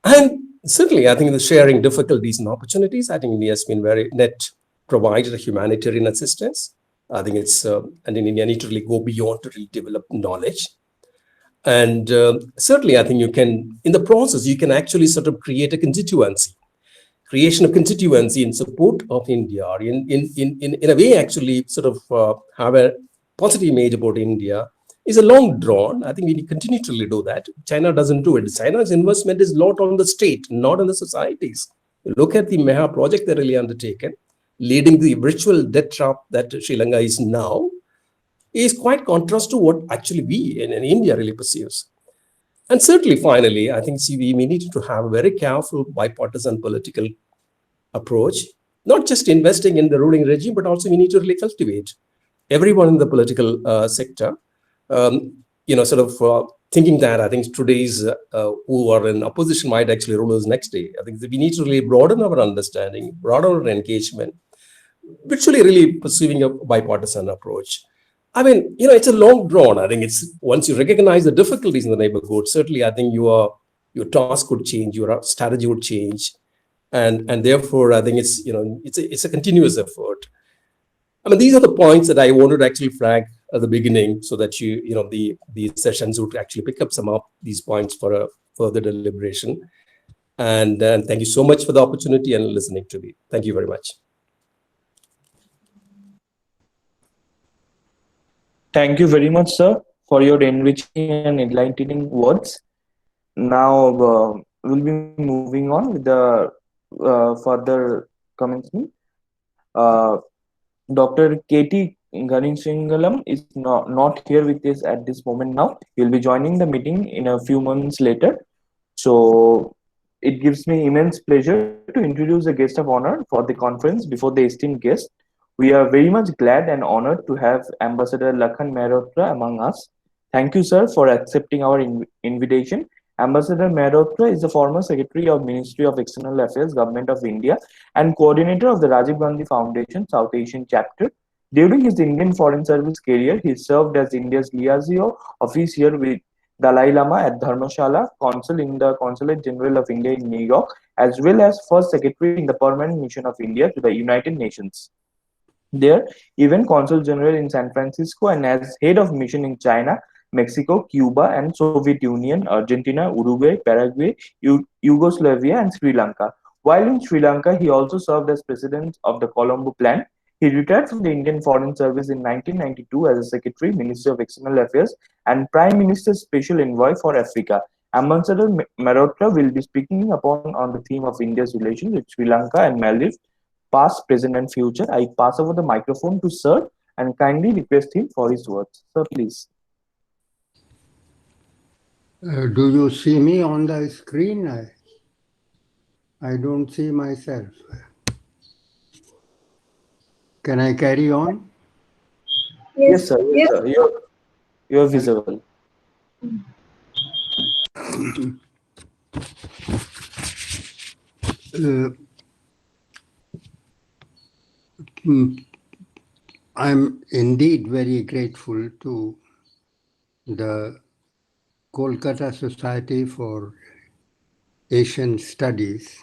And certainly, I think the sharing difficulties and opportunities, I think India has been very net provided a humanitarian assistance. I think it's, and in India need to really go beyond to really develop knowledge. And certainly, I think you can, in the process, you can actually sort of create a constituency. Creation of constituency in support of India, or in a way, actually sort of have a positive image about India is a long drawn. I think we continue to do that. China doesn't do it. China's investment is not on the state, not on the societies. Look at the Meha project they're really undertaken, leading the virtual debt trap that Sri Lanka is now, is quite contrast to what actually we in India really pursues. And certainly, finally, I think we need to have a very careful bipartisan political approach, not just investing in the ruling regime, but also we need to really cultivate everyone in the political sector, thinking that I think today's who are in opposition might actually rule us next day. I think that we need to really broaden our understanding, broaden our engagement, virtually really pursuing a bipartisan approach. I mean, it's a long drawn. I think it's once you recognize the difficulties in the neighborhood, certainly I think your task would change, your strategy would change, and therefore I think it's it's a continuous effort. I mean, these are the points that I wanted to actually flag at the beginning, so that the sessions would actually pick up some of these points for a further deliberation. And thank you so much for the opportunity and listening to me. Thank you very much. Thank you very much, sir, for your enriching and enlightening words. Now we'll be moving on with the further commencement. Dr. K.T. Ganeshangalam is not here with us at this moment now. He'll be joining the meeting in a few months later. So it gives me immense pleasure to introduce a guest of honor for the conference before the esteemed guest. We are very much glad and honored to have Ambassador Lakhan Mehrotra among us. Thank you, sir, for accepting our invitation. Ambassador Mehrotra is the former Secretary of Ministry of External Affairs, Government of India, and coordinator of the Rajiv Gandhi Foundation South Asian Chapter. During his Indian Foreign Service career, he served as India's liaison officer with Dalai Lama at Dharmshala, Consul in the Consulate General of India in New York, as well as First Secretary in the Permanent Mission of India to the United Nations. There, even Consul General in San Francisco and as head of mission in China, Mexico, Cuba, and Soviet Union, Argentina, Uruguay, Paraguay, Yugoslavia, and Sri Lanka. While in Sri Lanka, he also served as president of the Colombo Plan. He retired from the Indian Foreign Service in 1992 as a Secretary, Ministry of External Affairs, and Prime Minister's Special Envoy for Africa. Ambassador Marotta will be speaking upon on the theme of India's relations with Sri Lanka and Maldives, past, present, and future. I pass over the microphone to Sir and kindly request him for his words. Sir, please. Do you see me on the screen? I don't see myself. Can I carry on? Yes, sir. Yes, sir. You're visible. I'm indeed very grateful to the Kolkata Society for Asian Studies.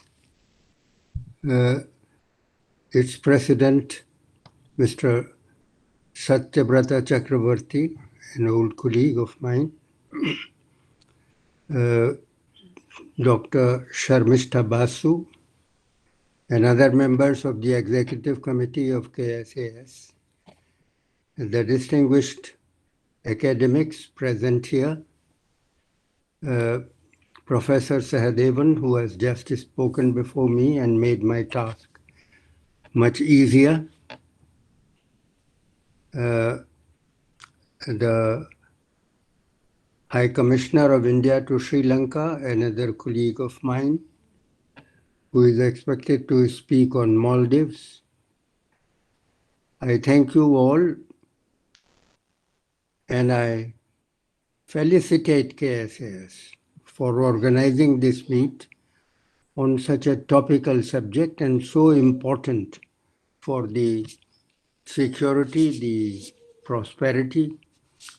Its president, Mr. Satyabrata Chakravarti, an old colleague of mine, Dr. Sharmishta Basu, and other members of the Executive Committee of KSAS, the distinguished academics present here, Professor Sahadevan, who has just spoken before me and made my task much easier, the High Commissioner of India to Sri Lanka, another colleague of mine, who is expected to speak on Maldives. I thank you all, and I felicitate KSAS for organizing this meet on such a topical subject and so important for the security, the prosperity,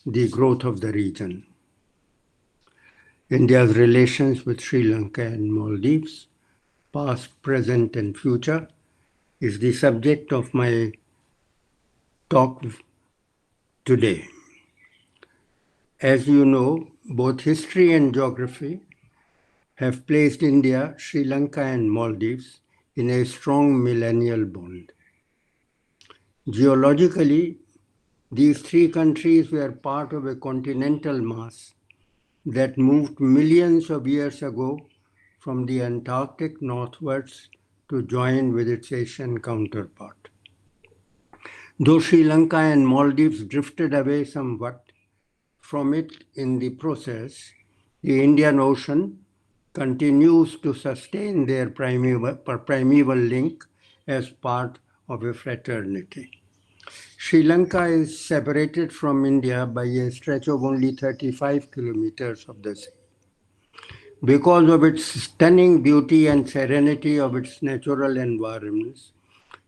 the growth of the region. India's relations with Sri Lanka and Maldives, past, present, and future, is the subject of my talk today. As you know, both history and geography have placed India, Sri Lanka, and Maldives in a strong millennial bond. Geologically, these three countries were part of a continental mass that moved millions of years ago from the Antarctic northwards to join with its Asian counterpart. Though Sri Lanka and Maldives drifted away somewhat from it in the process, the Indian Ocean continues to sustain their primeval link as part of a fraternity. Sri Lanka is separated from India by a stretch of only 35 kilometers of the sea. Because of its stunning beauty and serenity of its natural environments,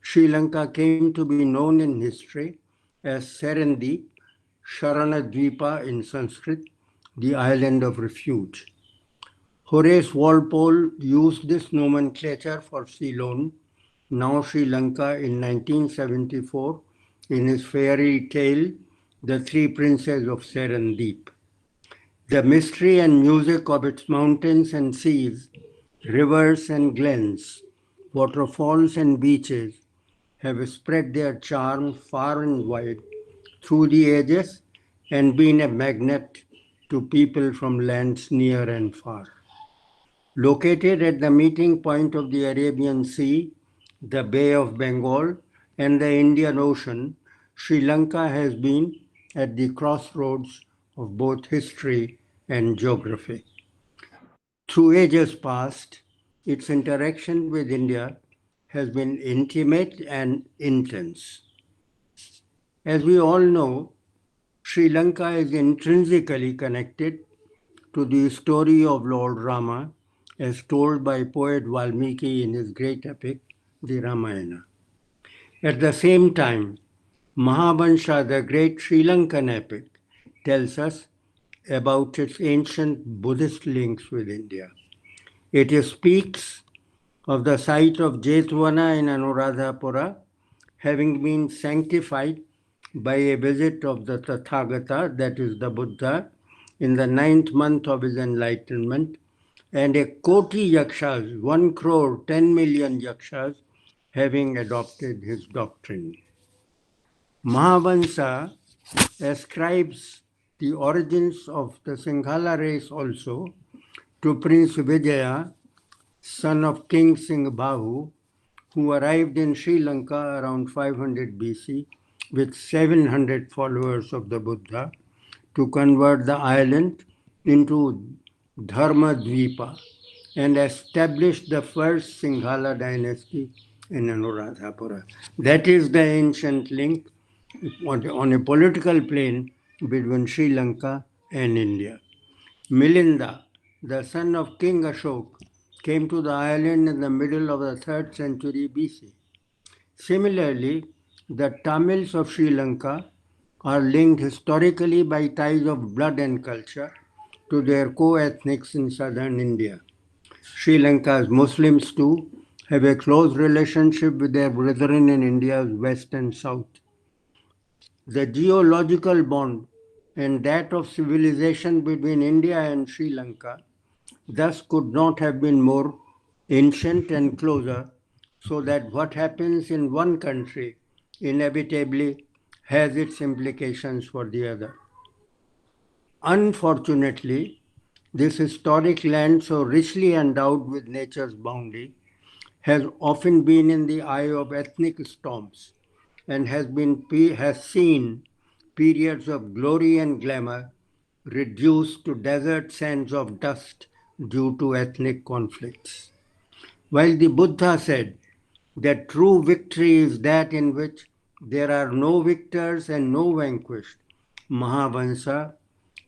Sri Lanka came to be known in history as Serendip, Sharanadvipa in Sanskrit, the island of refuge. Horace Walpole used this nomenclature for Ceylon, now Sri Lanka, in 1974 in his fairy tale, The Three Princes of Serendip. The mystery and music of its mountains and seas, rivers and glens, waterfalls and beaches have spread their charm far and wide through the ages and been a magnet to people from lands near and far. Located at the meeting point of the Arabian Sea, the Bay of Bengal, and the Indian Ocean, Sri Lanka has been at the crossroads of both history and geography. Through ages past, its interaction with India has been intimate and intense. As we all know, Sri Lanka is intrinsically connected to the story of Lord Rama as told by poet Valmiki in his great epic, the Ramayana. At the same time, Mahabhansha, the great Sri Lankan epic, tells us about its ancient Buddhist links with India. It speaks of the site of Jetwana in Anuradhapura having been sanctified by a visit of the Tathagata, that is the Buddha, in the 9th month of his enlightenment, and a Koti Yakshas, 1 crore 10 million Yakshas, having adopted his doctrine. Mahavansa ascribes the origins of the Singhala race also to Prince Vijaya, son of King Singhabahu, who arrived in Sri Lanka around 500 BC with 700 followers of the Buddha to convert the island into Dharma Dvipa and established the first Singhala dynasty in Anuradhapura. That is the ancient link on a political plane between Sri Lanka and India. Milinda, the son of King Ashok, came to the island in the middle of the 3rd century BC. Similarly, the Tamils of Sri Lanka are linked historically by ties of blood and culture to their co-ethnics in southern India. Sri Lanka's Muslims too have a close relationship with their brethren in India's west and south. The geological bond and that of civilization between India and Sri Lanka thus could not have been more ancient and closer, so that what happens in one country inevitably has its implications for the other. Unfortunately, this historic land, so richly endowed with nature's bounty, has often been in the eye of ethnic storms and has seen periods of glory and glamour reduced to desert sands of dust due to ethnic conflicts. While the Buddha said that true victory is that in which there are no victors and no vanquished, Mahavansa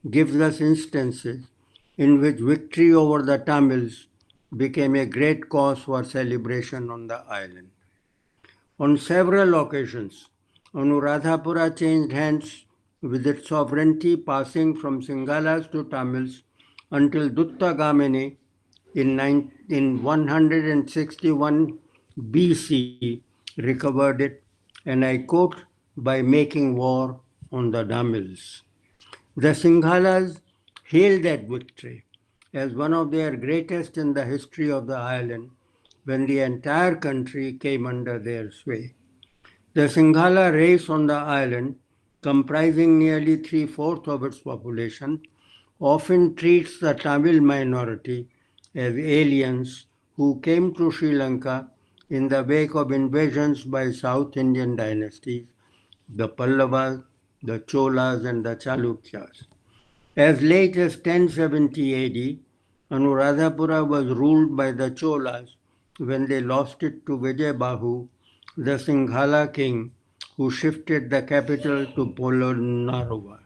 gives us instances in which victory over the Tamils became a great cause for celebration on the island. On several occasions, Anuradhapura changed hands with its sovereignty passing from Singalas to Tamils until Dutta Gamini in 161 BC recovered it, and I quote, by making war on the Tamils. The Singhalas hailed that victory as one of their greatest in the history of the island when the entire country came under their sway. The Singhala race on the island, comprising nearly 3/4 of its population, often treats the Tamil minority as aliens who came to Sri Lanka in the wake of invasions by South Indian dynasties, the Pallavas, the Cholas, and the Chalukyas. As late as 1070 AD, Anuradhapura was ruled by the Cholas when they lost it to Vijayabahu, the Singhala king, who shifted the capital to Polonnaruwa.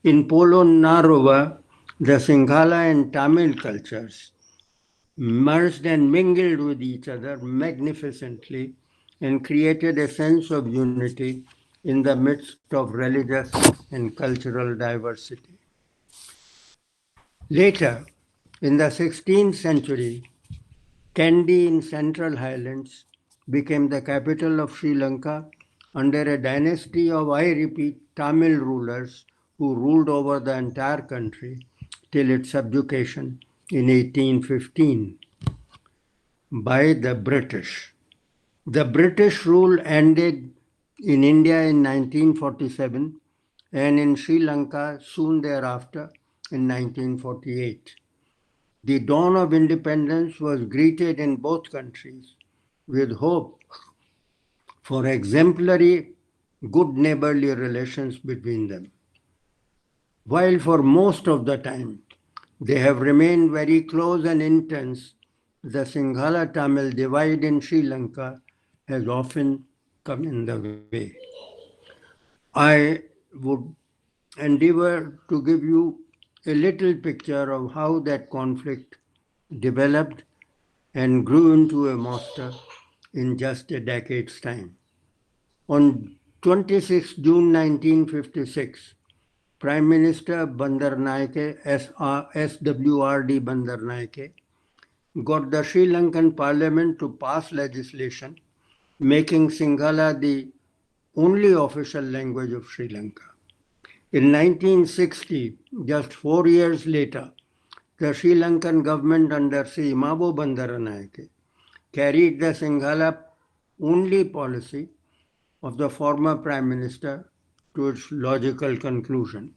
In Polonnaruwa, the Singhala and Tamil cultures merged and mingled with each other magnificently and created a sense of unity in the midst of religious and cultural diversity. Later, in the 16th century, Kandy in Central Highlands became the capital of Sri Lanka under a dynasty of, I repeat, Tamil rulers who ruled over the entire country till its subjugation in 1815 by the British. The British rule ended in India in 1947 and in Sri Lanka soon thereafter in 1948. The dawn of independence was greeted in both countries with hope for exemplary good neighborly relations between them. While for most of the time they have remained very close and intense, the Singhala Tamil divide in Sri Lanka has often come in the way. I would endeavor to give you a little picture of how that conflict developed and grew into a monster in just a decade's time. On 26 June 1956, Prime Minister Bandaranaike, SWRD Bandaranaike, got the Sri Lankan Parliament to pass legislation making Sinhala the only official language of Sri Lanka. In 1960, just 4 years later, the Sri Lankan government under Sri Imabo Bandaranaike carried the Sinhala only policy of the former Prime Minister to its logical conclusion.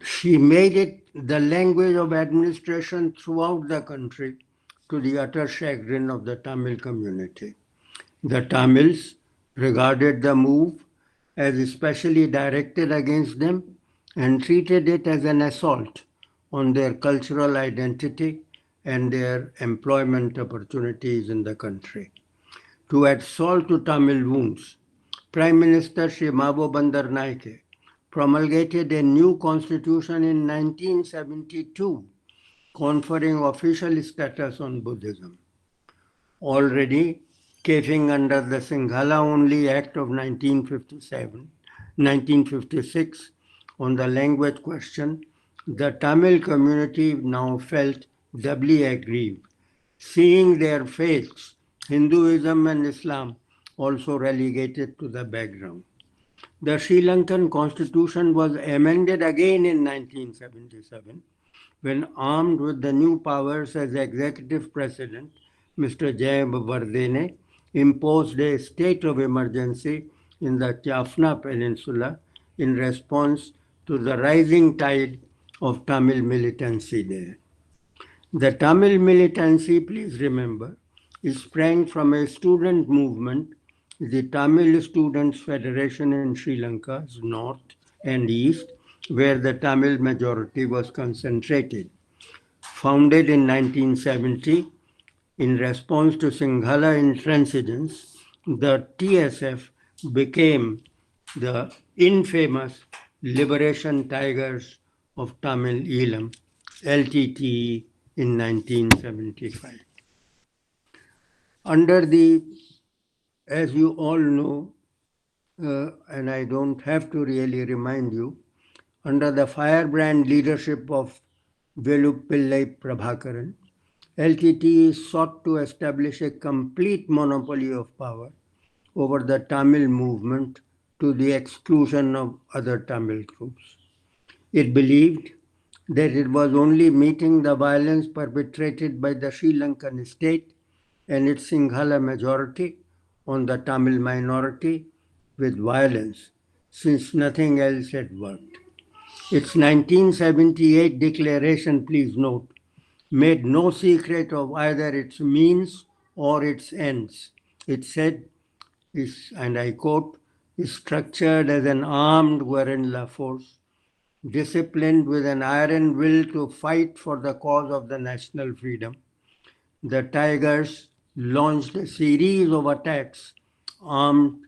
She made it the language of administration throughout the country, to the utter chagrin of the Tamil community. The Tamils regarded the move as especially directed against them and treated it as an assault on their cultural identity and their employment opportunities in the country. To add salt to Tamil wounds, Prime Minister Sri Mabo Bandaranaike promulgated a new constitution in 1972, conferring official status on Buddhism. Already caving under the Sinhala Only Act of 1956 on the language question, the Tamil community now felt doubly aggrieved, seeing their faiths, Hinduism and Islam, also relegated to the background. The Sri Lankan constitution was amended again in 1977, when, armed with the new powers as executive president, Mr. Jayawardene imposed a state of emergency in the Jaffna Peninsula in response to the rising tide of Tamil militancy there. The Tamil militancy, please remember, sprang from a student movement, the Tamil Students Federation in Sri Lanka's north and east, where the Tamil majority was concentrated. Founded in 1970, in response to Sinhala intransigence, the TSF became the infamous Liberation Tigers of Tamil Eelam, LTTE, in 1975. Under the, as you all know, and I don't have to really remind you, under the firebrand leadership of Veluppillai Prabhakaran, LTTE sought to establish a complete monopoly of power over the Tamil movement to the exclusion of other Tamil groups. It believed that it was only meeting the violence perpetrated by the Sri Lankan state and its Sinhala majority on the Tamil minority with violence, since nothing else had worked. Its 1978 declaration, please note, made no secret of either its means or its ends. It said, and I quote, is structured as an armed guerrilla force, disciplined with an iron will to fight for the cause of the national freedom. The Tigers launched a series of attacks armed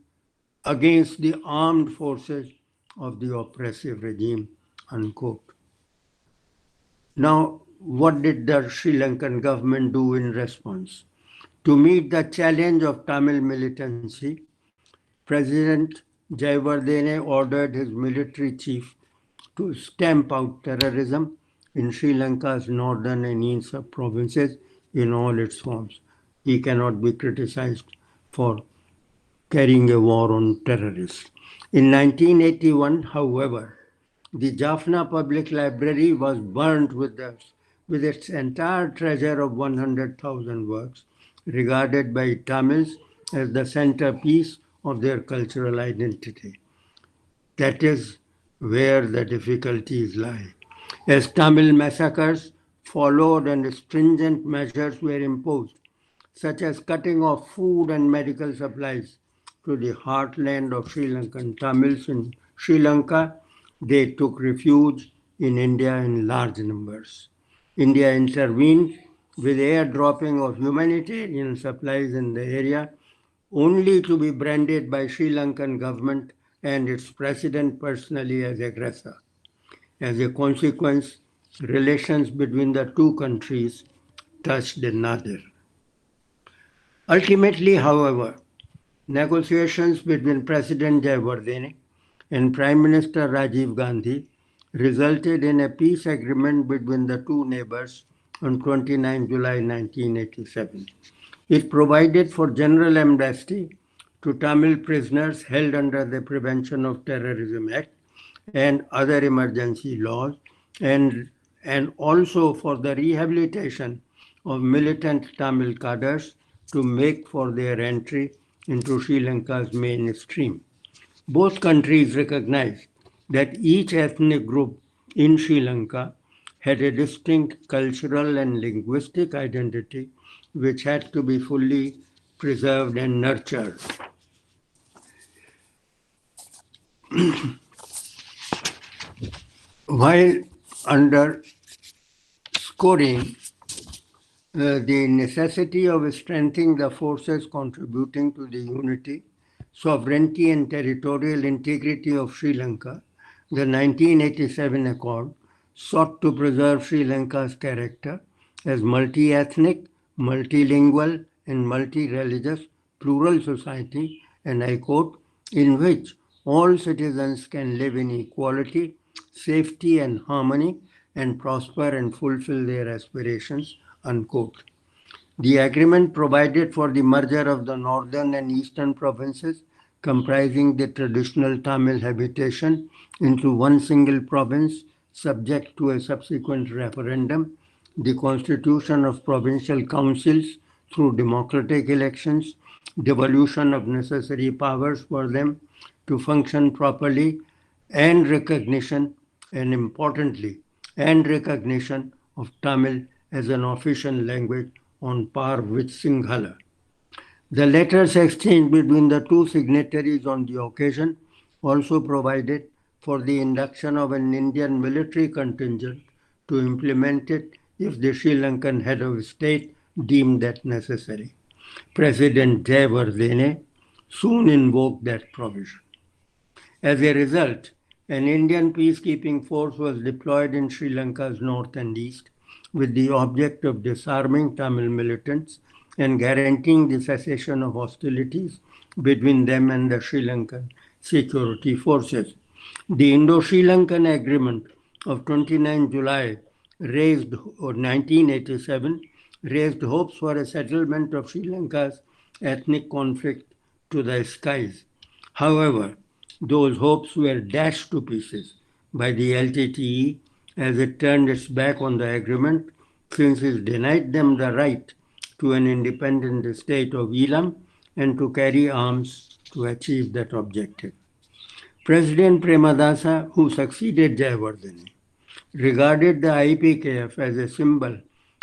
against the armed forces of the oppressive regime, unquote. Now, what did the Sri Lankan government do in response? To meet the challenge of Tamil militancy, President Jayawardene ordered his military chief to stamp out terrorism in Sri Lanka's northern and eastern provinces in all its forms. He cannot be criticized for carrying a war on terrorists. In 1981, however, the Jaffna Public Library was burnt with its entire treasure of 100,000 works, regarded by Tamils as the centerpiece of their cultural identity. That is where the difficulties lie. As Tamil massacres followed and stringent measures were imposed, such as cutting off food and medical supplies to the heartland of Sri Lankan Tamils in Sri Lanka, they took refuge in India in large numbers. India intervened with airdropping of humanitarian supplies in the area, only to be branded by Sri Lankan government and its president personally as aggressor. As a consequence, relations between the two countries touched a nadir. Ultimately, however, negotiations between President Jayawardene and Prime Minister Rajiv Gandhi resulted in a peace agreement between the two neighbors on 29 July 1987. It provided for general amnesty to Tamil prisoners held under the Prevention of Terrorism Act and other emergency laws, and also for the rehabilitation of militant Tamil cadres to make for their entry into Sri Lanka's mainstream. Both countries recognized that each ethnic group in Sri Lanka had a distinct cultural and linguistic identity which had to be fully preserved and nurtured. While underscoring the necessity of strengthening the forces contributing to the unity, sovereignty, and territorial integrity of Sri Lanka, the 1987 Accord sought to preserve Sri Lanka's character as multi-ethnic, multilingual, and multi-religious plural society, and I quote, in which all citizens can live in equality, safety, and harmony, and prosper and fulfill their aspirations, unquote. The agreement provided for the merger of the northern and eastern provinces comprising the traditional Tamil habitation into one single province subject to a subsequent referendum, the constitution of provincial councils through democratic elections, devolution of necessary powers for them to function properly, and recognition, and importantly, and recognition of Tamil as an official language on par with Sinhala. The letters exchanged between the two signatories on the occasion also provided for the induction of an Indian military contingent to implement it if the Sri Lankan head of state deemed that necessary. President Jayawardene soon invoked that provision. As a result, an Indian peacekeeping force was deployed in Sri Lanka's north and east with the object of disarming Tamil militants and guaranteeing the cessation of hostilities between them and the Sri Lankan security forces. The Indo-Sri Lankan Agreement of 29 July 1987 raised hopes for a settlement of Sri Lanka's ethnic conflict to the skies. However, those hopes were dashed to pieces by the LTTE as it turned its back on the agreement since it denied them the right to an independent state of Elam and to carry arms to achieve that objective. President Premadasa, who succeeded Jayawardene, regarded the IPKF as a symbol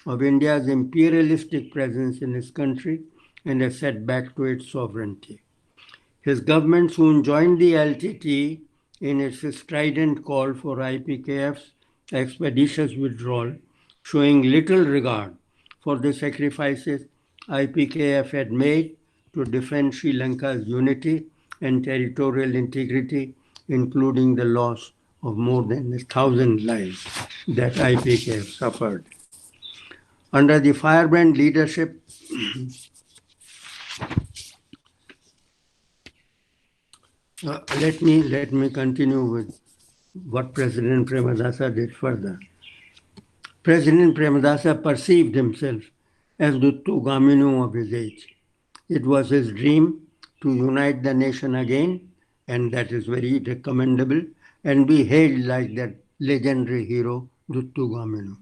of India's imperialistic presence in his country and a setback to its sovereignty. His government soon joined the LTTE in its strident call for IPKF's expeditious withdrawal, showing little regard for the sacrifices IPKF had made to defend Sri Lanka's unity and territorial integrity, including the loss of more than 1,000 lives that IPKF suffered. Under the firebrand leadership let me continue with what President Premadasa did further. President Premadasa perceived himself as the Tugaminu of his age. It was his dream to unite the nation again, and that is very recommendable, and be hailed like that legendary hero, Duttugaminu.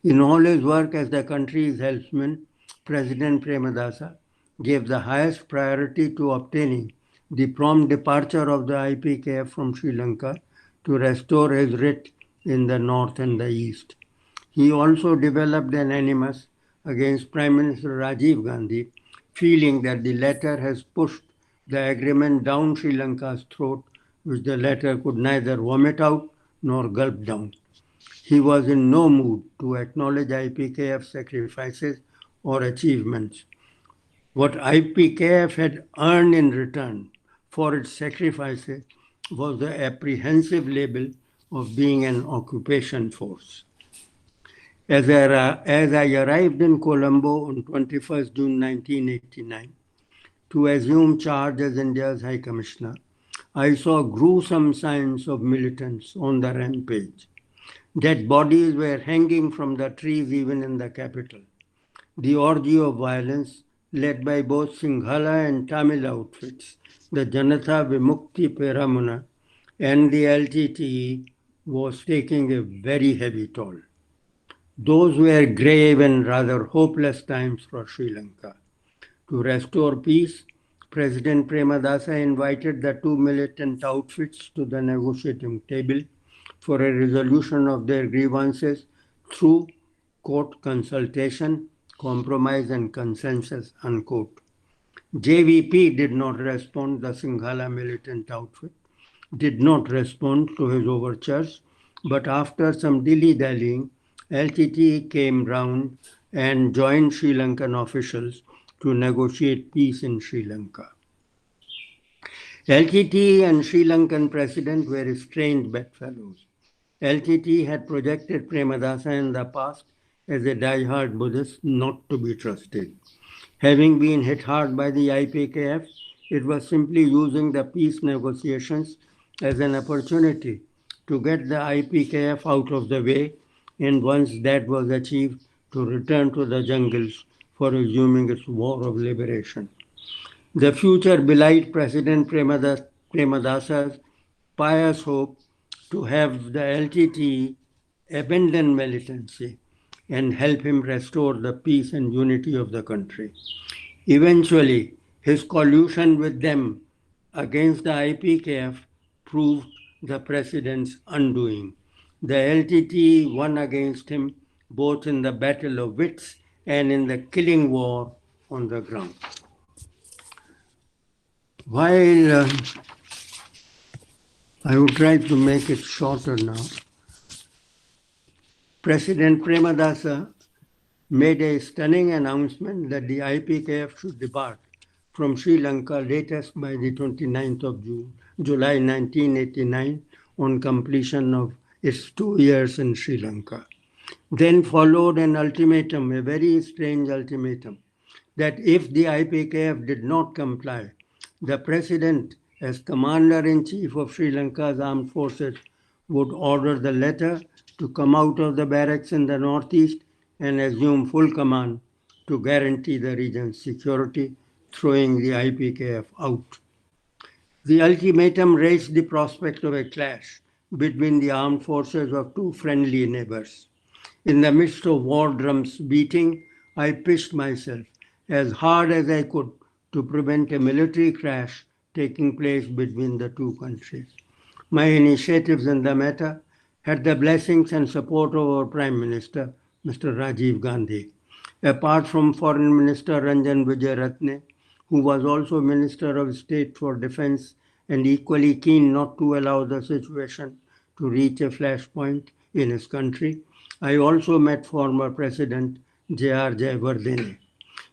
In all his work as the country's helmsman, President Premadasa gave the highest priority to obtaining the prompt departure of the IPKF from Sri Lanka to restore his writ in the north and the east. He also developed an animus against Prime Minister Rajiv Gandhi, feeling that the latter has pushed the agreement down Sri Lanka's throat, which the latter could neither vomit out nor gulp down. He was in no mood to acknowledge IPKF's sacrifices or achievements. What IPKF had earned in return for its sacrifices was the apprehensive label of being an occupation force. As I arrived in Colombo on 21st June 1989 to assume charge as India's High Commissioner, I saw gruesome signs of militants on the rampage. Dead bodies were hanging from the trees even in the capital. The orgy of violence, led by both Sinhala and Tamil outfits, the Janata Vimukti Peramuna and the LTTE, was taking a very heavy toll. Those were grave and rather hopeless times for Sri Lanka. To restore peace, President Premadasa invited the two militant outfits to the negotiating table for a resolution of their grievances through court consultation, compromise and consensus, unquote. JVP did not respond, the Sinhala militant outfit did not respond to his overtures, but after some dilly-dallying, LTTE came round and joined Sri Lankan officials to negotiate peace in Sri Lanka. LTTE and Sri Lankan president were estranged bedfellows. LTTE had projected Premadasa in the past as a die-hard Buddhist not to be trusted. Having been hit hard by the IPKF, it was simply using the peace negotiations as an opportunity to get the IPKF out of the way, and once that was achieved, to return to the jungles for resuming its war of liberation. The future belied President Premadasa's pious hope to have the LTTE abandon militancy and help him restore the peace and unity of the country. Eventually, his collusion with them against the IPKF proved the president's undoing. The LTTE won against him both in the battle of wits and in the killing war on the ground. While I would try to make it shorter now, President Premadasa made a stunning announcement that the IPKF should depart from Sri Lanka latest by the 29th of July 1989 on completion of its 2 years in Sri Lanka. Then followed an ultimatum, a very strange ultimatum, that if the IPKF did not comply, the president, as commander-in-chief of Sri Lanka's armed forces, would order the latter to come out of the barracks in the northeast and assume full command to guarantee the region's security, throwing the IPKF out. The ultimatum raised the prospect of a clash between the armed forces of two friendly neighbors. In the midst of war drums beating, I pitched myself as hard as I could to prevent a military crash taking place between the two countries. My initiatives in the matter had the blessings and support of our Prime Minister, Mr. Rajiv Gandhi. Apart from Foreign Minister Ranjan Vijayaratne, who was also Minister of State for Defense and equally keen not to allow the situation to reach a flashpoint in his country, I also met former President J.R. Jayawardene.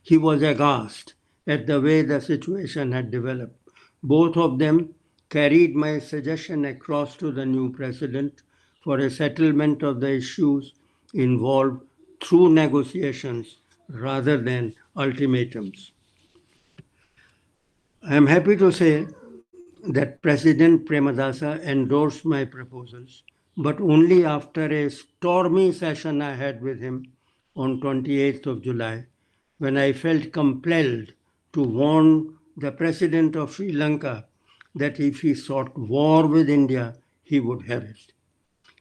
He was aghast at the way the situation had developed. Both of them carried my suggestion across to the new president for a settlement of the issues involved through negotiations rather than ultimatums. I am happy to say that President Premadasa endorsed my proposals, but only after a stormy session I had with him on 28th of July, when I felt compelled to warn the President of Sri Lanka that if he sought war with India, he would have it.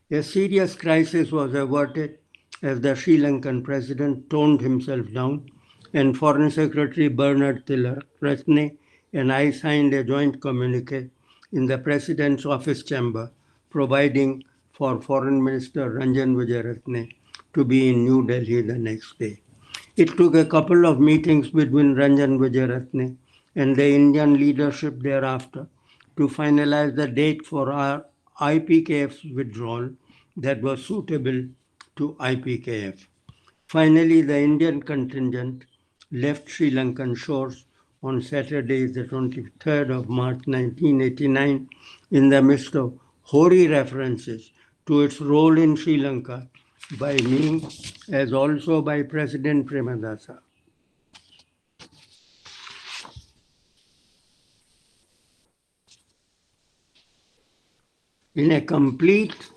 A serious crisis was averted as the Sri Lankan President toned himself down, and Foreign Secretary Bernard Tilakratne and I signed a joint communique in the President's office chamber, providing for Foreign Minister Ranjan Vijayaratne to be in New Delhi the next day. It took a couple of meetings between Ranjan Vijayaratne and the Indian leadership thereafter to finalize the date for our IPKF's withdrawal that was suitable to IPKF. Finally, the Indian contingent left Sri Lankan shores on Saturday, the 23rd of March 1989, in the midst of hoary references to its role in Sri Lanka by me as also by President Premadasa. In a complete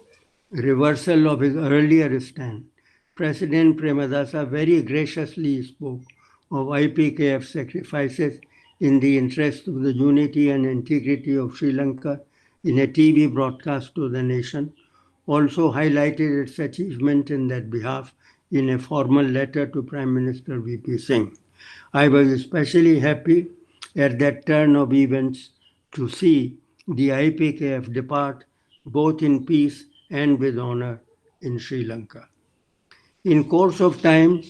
reversal of his earlier stand, President Premadasa very graciously spoke of IPKF sacrifices in the interest of the unity and integrity of Sri Lanka in a TV broadcast to the nation, also highlighted its achievement in that behalf in a formal letter to Prime Minister VP Singh. I was especially happy at that turn of events to see the IPKF depart both in peace and with honor in Sri Lanka. In course of time,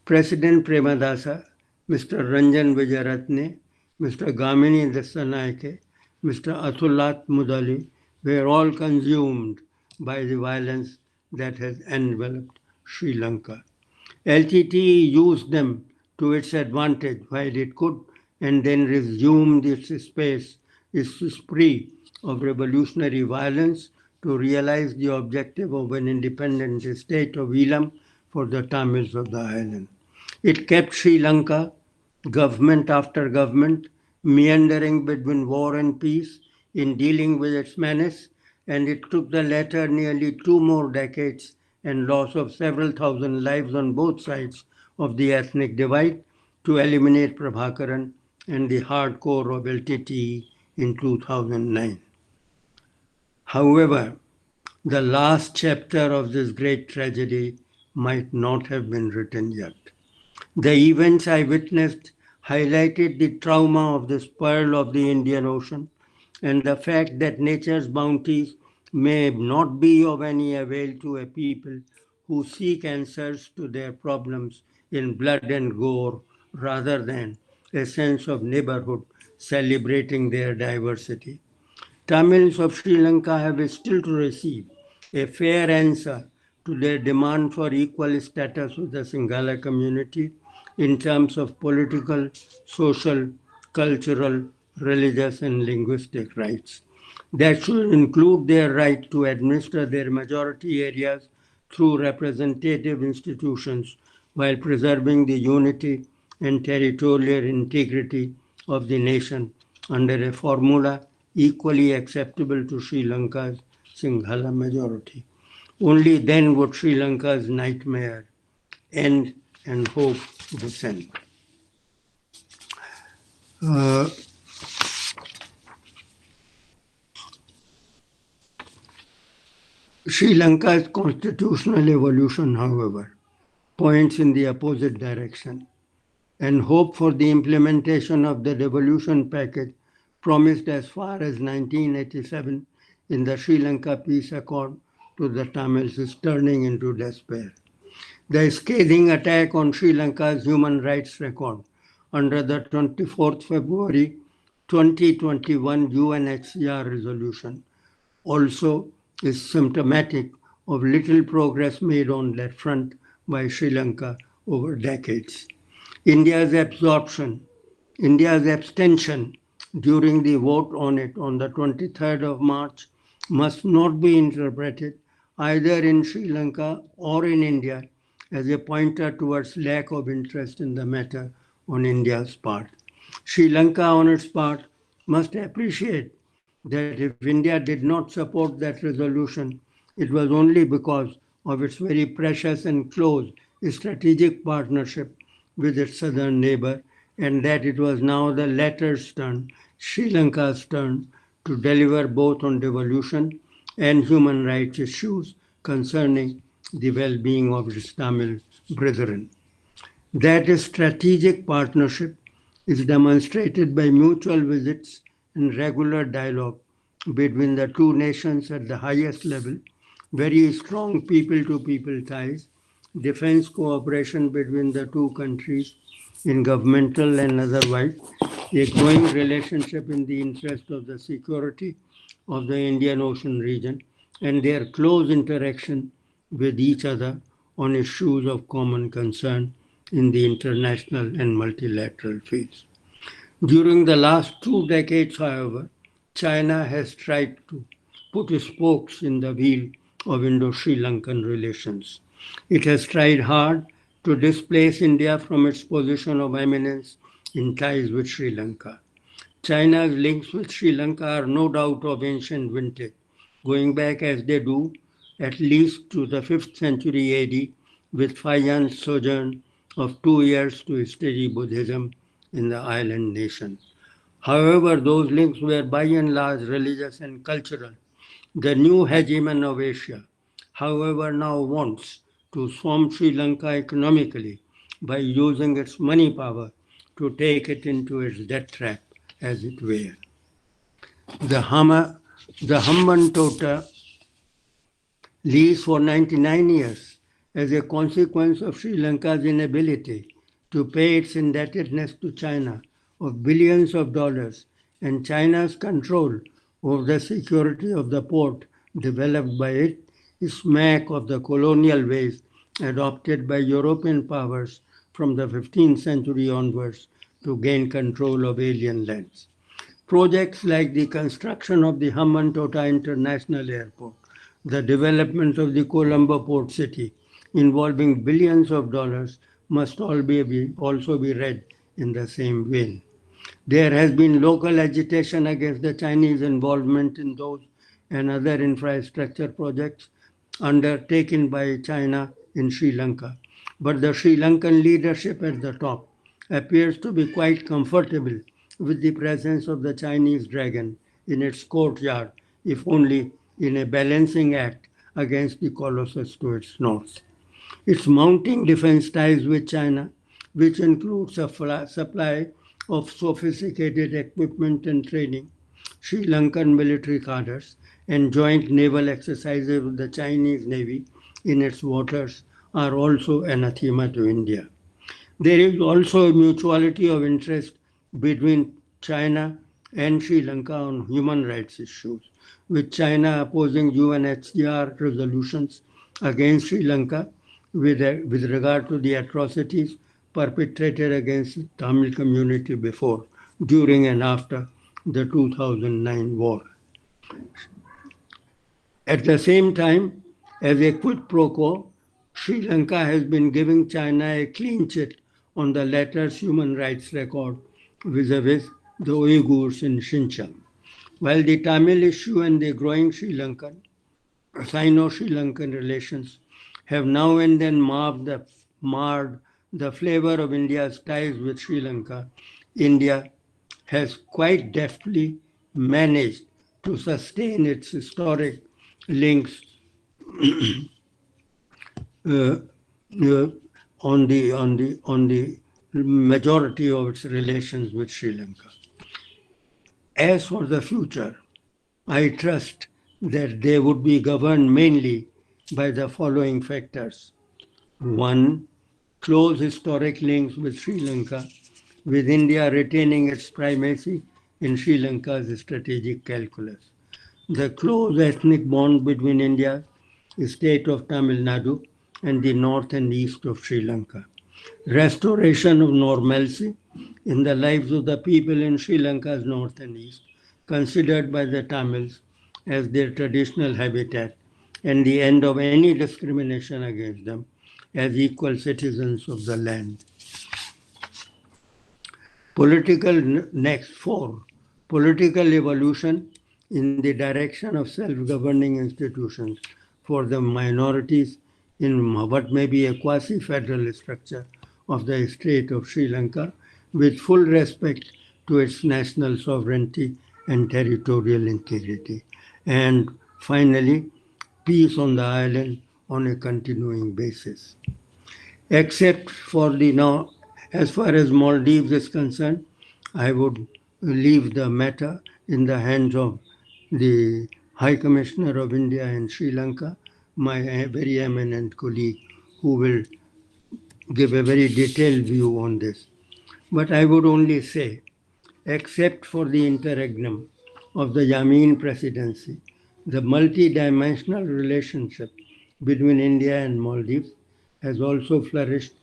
President Premadasa, Mr. Ranjan Vijayaratne, Mr. Gamini Dasanaike, Mr. Atullat Mudali were all consumed by the violence that has enveloped Sri Lanka. LTTE used them to its advantage while it could, and then resumed its spree of revolutionary violence to realize the objective of an independent state of Elam for the Tamils of the island. It kept Sri Lanka, government after government, meandering between war and peace in dealing with its menace, and it took the latter nearly 2 more decades and loss of several thousand lives on both sides of the ethnic divide to eliminate Prabhakaran and the hardcore of LTTE in 2009. However, the last chapter of this great tragedy might not have been written yet. The events I witnessed highlighted the trauma of this pearl of the Indian Ocean and the fact that nature's bounties may not be of any avail to a people who seek answers to their problems in blood and gore rather than a sense of neighborhood celebrating their diversity. Tamils of Sri Lanka have still to receive a fair answer to their demand for equal status with the Sinhala community in terms of political, social, cultural, religious, and linguistic rights. That should include their right to administer their majority areas through representative institutions while preserving the unity and territorial integrity of the nation under a formula equally acceptable to Sri Lanka's Sinhala majority. Only then would Sri Lanka's nightmare end and hope descend. Sri Lanka's constitutional evolution, however, points in the opposite direction, and hope for the implementation of the devolution package promised as far as 1987 in the Sri Lanka Peace Accord to the Tamils is turning into despair. The scathing attack on Sri Lanka's human rights record under the 24th February 2021 UNHCR resolution also is symptomatic of little progress made on that front by Sri Lanka over decades. India's abstention during the vote on it on the 23rd of March must not be interpreted either in Sri Lanka or in India as a pointer towards lack of interest in the matter on India's part. Sri Lanka, on its part, must appreciate that if India did not support that resolution, it was only because of its very precious and close strategic partnership with its southern neighbor, and that it was now the latter's turn, Sri Lanka's turn, to deliver both on devolution and human rights issues concerning the well-being of its Tamil brethren. That strategic partnership is demonstrated by mutual visits and regular dialogue between the two nations at the highest level, very strong people-to-people ties, defense cooperation between the two countries in governmental and otherwise, a growing relationship in the interest of the security of the Indian Ocean region, and their close interaction with each other on issues of common concern in the international and multilateral fields. During the last 2 decades, however, China has tried to put spokes in the wheel of Indo-Sri Lankan relations. It has tried hard to displace India from its position of eminence in ties with Sri Lanka. China's links with Sri Lanka are no doubt of ancient vintage, going back as they do at least to the 5th century AD, with Fayan's sojourn of 2 years to study Buddhism in the island nation. However, those links were by and large religious and cultural. The new hegemon of Asia, however, now wants to swamp Sri Lanka economically by using its money power to take it into its debt trap, as it were. The Hambantota lease for 99 years as a consequence of Sri Lanka's inability to pay its indebtedness to China of billions of dollars and China's control over the security of the port developed by it is smack of the colonial ways adopted by European powers from the 15th century onwards to gain control of alien lands. Projects like the construction of the Hambantota International Airport, the development of the Colombo Port City, involving billions of dollars, must also be read in the same vein. There has been local agitation against the Chinese involvement in those and other infrastructure projects undertaken by China in Sri Lanka. But the Sri Lankan leadership at the top appears to be quite comfortable with the presence of the Chinese dragon in its courtyard, if only in a balancing act against the colossus to its north. Its mounting defense ties with China, which includes a supply of sophisticated equipment and training, Sri Lankan military cadres, and joint naval exercises with the Chinese Navy in its waters are also anathema to India. There is also a mutuality of interest between China and Sri Lanka on human rights issues, with China opposing UNHCR resolutions against Sri Lanka with regard to the atrocities perpetrated against the Tamil community before, during and after the 2009 war. At the same time, as a quid pro quo, Sri Lanka has been giving China a clean chit on the latter's human rights record vis-a-vis the Uyghurs in Xinjiang. While the Tamil issue and the growing Sino-Sri Lankan relations have now and then marred the flavor of India's ties with Sri Lanka, India has quite deftly managed to sustain its historic links on the majority of its relations with Sri Lanka. As for the future, I trust that they would be governed mainly by the following factors. One, close historic links with Sri Lanka, with India retaining its primacy in Sri Lanka's strategic calculus. The close ethnic bond between India, the state of Tamil Nadu, and the north and east of Sri Lanka. Restoration of normalcy in the lives of the people in Sri Lanka's north and east, considered by the Tamils as their traditional habitat, and the end of any discrimination against them as equal citizens of the land. Next, four, political evolution in the direction of self-governing institutions for the minorities in what may be a quasi-federal structure of the state of Sri Lanka, with full respect to its national sovereignty and territorial integrity. And finally, peace on the island on a continuing basis. Except for the now, as far as Maldives is concerned, I would leave the matter in the hands of the High Commissioner of India in Sri Lanka, my very eminent colleague, who will give a very detailed view on this. But I would only say, except for the interregnum of the Yamin presidency, the multi-dimensional relationship between India and Maldives has also flourished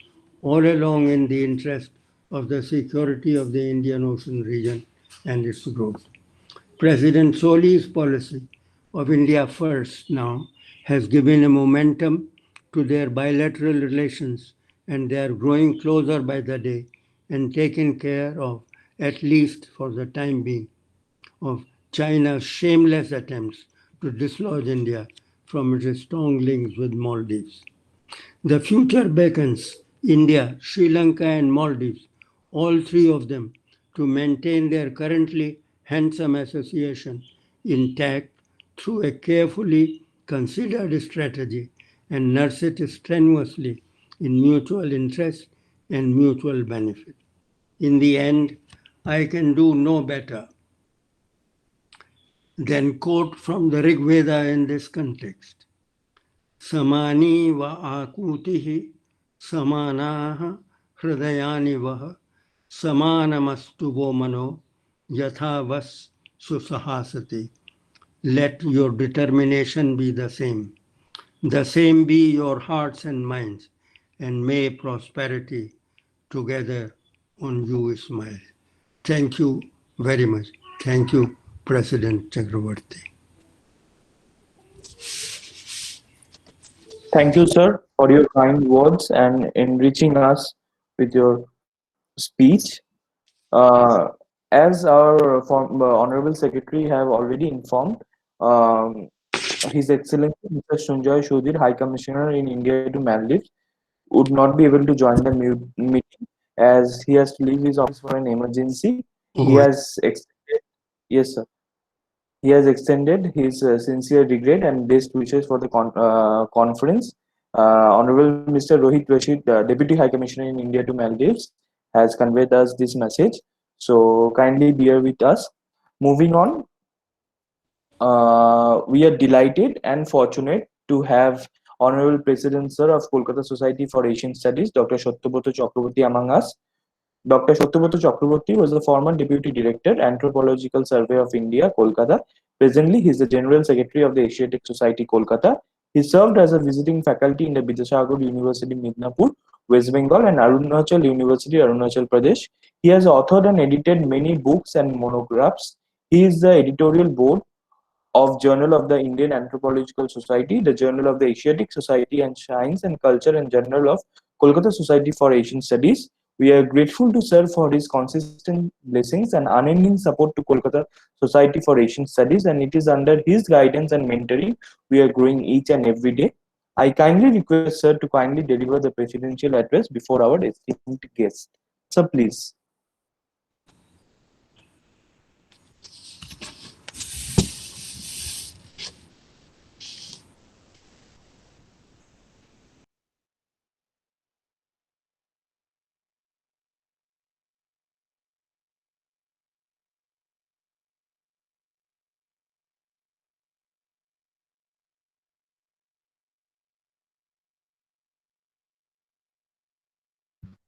all along in the interest of the security of the Indian Ocean region and its growth. President Soli's policy of India first now has given a momentum to their bilateral relations, and they are growing closer by the day and taken care of, at least for the time being, of China's shameless attempts to dislodge India from its strong links with Maldives. The future beckons India, Sri Lanka, and Maldives, all three of them, to maintain their currently handsome association intact through a carefully considered strategy and nurse it strenuously in mutual interest and mutual benefit. In the end, I can do no better than quote from the Rig Veda in this context. Samani va akutihi samanaha hridayani vaha samanamastu vo mano yatha vas susahasati. Let your determination be the same be your hearts and minds, and may prosperity together on you smile. Thank you very much. Thank you, President Chakravarti. Thank you, sir, for your kind words and enriching us with your speech. Uh, as our Honorable Secretary have already informed, um, His Excellency Mr. Sunjoy Sudhir, High Commissioner in India to Maldives, would not be able to join the meeting as he has to leave his office for an emergency. He has extended, yes, sir. He has extended his sincere regret and best wishes for the conference. Honorable Mr. Rohit Rashid, Deputy High Commissioner in India to Maldives, has conveyed us this message. So kindly bear with us. Moving on, we are delighted and fortunate to have Honorable President Sir of Kolkata Society for Asian Studies, Dr. Satyabrat Chakraborty among us. Dr. Satyabrat Chakraborty was the former Deputy Director, Anthropological Survey of India, Kolkata. Presently, he is the General Secretary of the Asiatic Society, Kolkata. He served as a visiting faculty in the Vidyasagar University, Midnapur, West Bengal, and Arunachal University, Arunachal Pradesh. He has authored and edited many books and monographs. He is the editorial board of Journal of the Indian Anthropological Society, the Journal of the Asiatic Society and Science and Culture, and Journal of Kolkata Society for Asian Studies. We are grateful to Sir for his consistent blessings and unending support to Kolkata Society for Asian Studies, and it is under his guidance and mentoring we are growing each and every day. I kindly request Sir to kindly deliver the presidential address before our esteemed guest. Sir, please.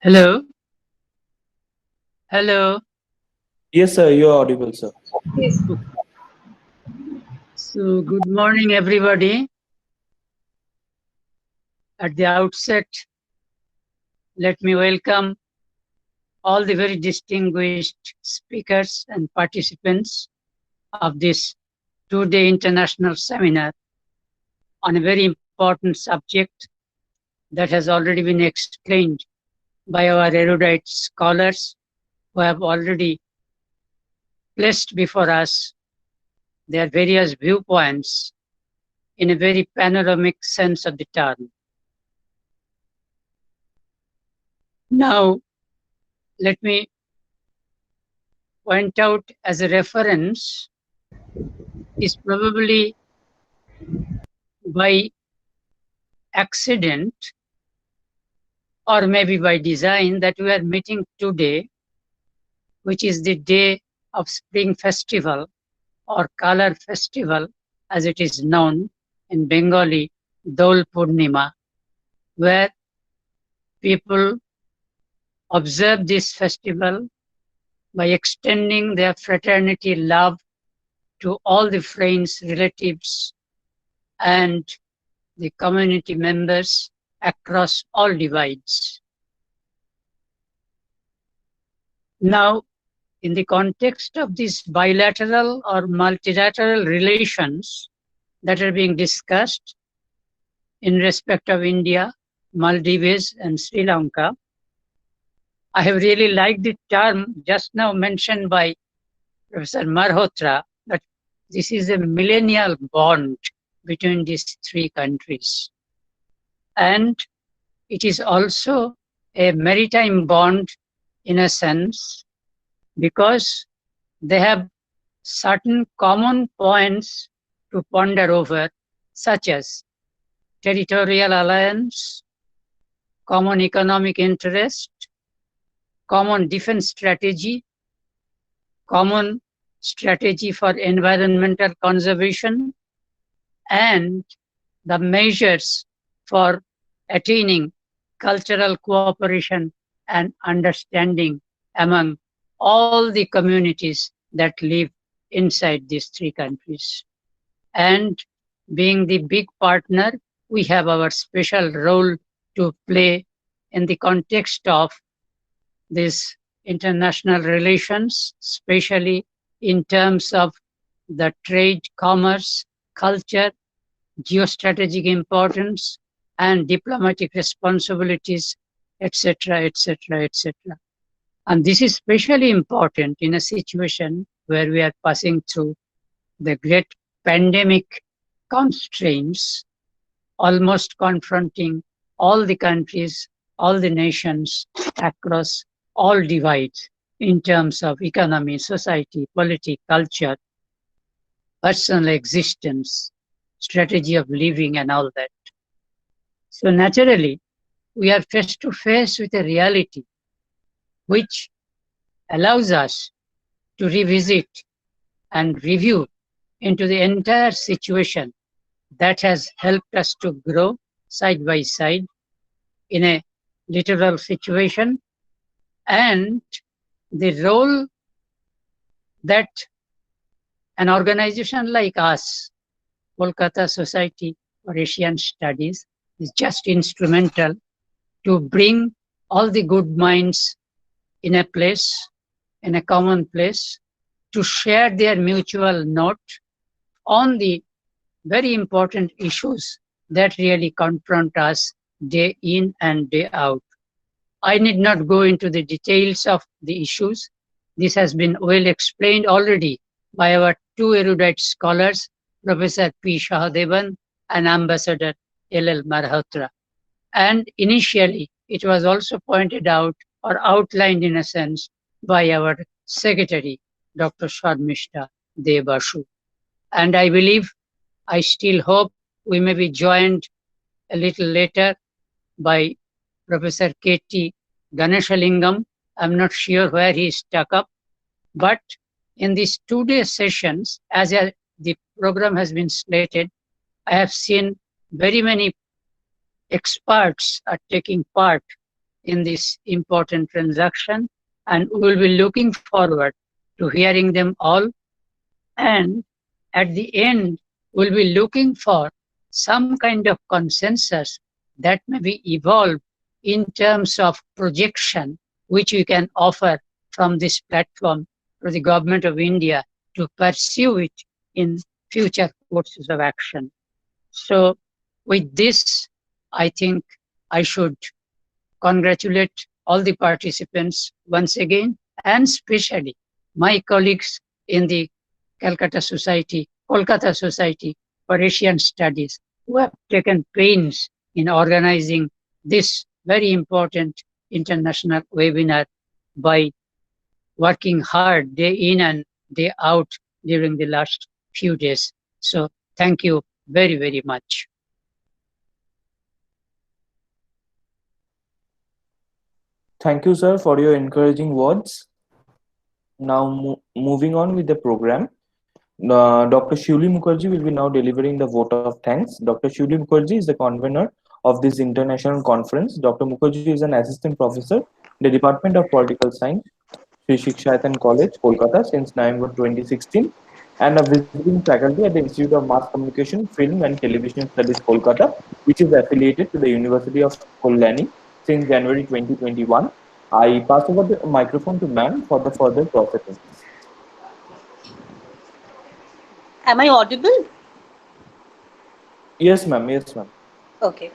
Hello. Hello. Yes, sir, you are audible, sir. Yes. So, good morning, everybody. At the outset, let me welcome all the very distinguished speakers and participants of this two-day international seminar on a very important subject that has already been explained by our erudite scholars who have already placed before us their various viewpoints in a very panoramic sense of the term. Now, let me point out as a reference is probably by accident or maybe by design that we are meeting today, which is the day of Spring Festival or Color Festival as it is known in Bengali, Dol Purnima, where people observe this festival by extending their fraternity love to all the friends, relatives, and the community members across all divides. Now, in the context of these bilateral or multilateral relations that are being discussed in respect of India, Maldives, and Sri Lanka, I have really liked the term just now mentioned by Professor Malhotra, that this is a millennial bond between these three countries. And it is also a maritime bond in a sense, because they have certain common points to ponder over, such as territorial alliance, common economic interest, common defense strategy, common strategy for environmental conservation, and the measures for attaining cultural cooperation and understanding among all the communities that live inside these three countries. And being the big partner, we have our special role to play in the context of these international relations, especially in terms of the trade, commerce, culture, geostrategic importance, and diplomatic responsibilities, etc., etc., etc. And this is especially important in a situation where we are passing through the great pandemic constraints, almost confronting all the countries, all the nations across all divides in terms of economy, society, politics, culture, personal existence, strategy of living, and all that. So naturally, we are face to face with a reality which allows us to revisit and review into the entire situation that has helped us to grow side by side in a literal situation, and the role that an organization like us, Kolkata Society for Asian Studies, is just instrumental to bring all the good minds in a place, in a common place, to share their mutual note on the very important issues that really confront us day in and day out. I need not go into the details of the issues. This has been well explained already by our two erudite scholars, Professor P. Shahadevan and Ambassador L.L. Malhotra. And initially, it was also pointed out or outlined in a sense by our secretary, Dr. Sharmishta Devashu. And I believe, I still hope we may be joined a little later by Professor K.T. Ganeshalingam. I'm not sure where he is stuck up, but in these 2-day sessions, as the program has been slated, I have seen very many experts are taking part in this important transaction, and we will be looking forward to hearing them all. And at the end, we'll be looking for some kind of consensus that may be evolved in terms of projection, which we can offer from this platform to the Government of India to pursue it in future courses of action. So with this, I think I should congratulate all the participants once again, and especially my colleagues in the Kolkata Society for Asian Studies, who have taken pains in organizing this very important international webinar by working hard day in and day out during the last few days. So thank you very, very much. Thank you, sir, for your encouraging words. Now, moving on with the program, Dr. Shuli Mukherjee will be now delivering the vote of thanks. Dr. Shuli Mukherjee is the convener of this international conference. Dr. Mukherjee is an assistant professor in the Department of Political Science, Sri Shikshayatan College, Kolkata, since November 2016, and a visiting faculty at the Institute of Mass Communication, Film and Television Studies, Kolkata, which is affiliated to the University of Kalyani since January 2021. I pass over the microphone to ma'am for the further processing. Am I audible? Yes, ma'am. Yes, ma'am. Okay.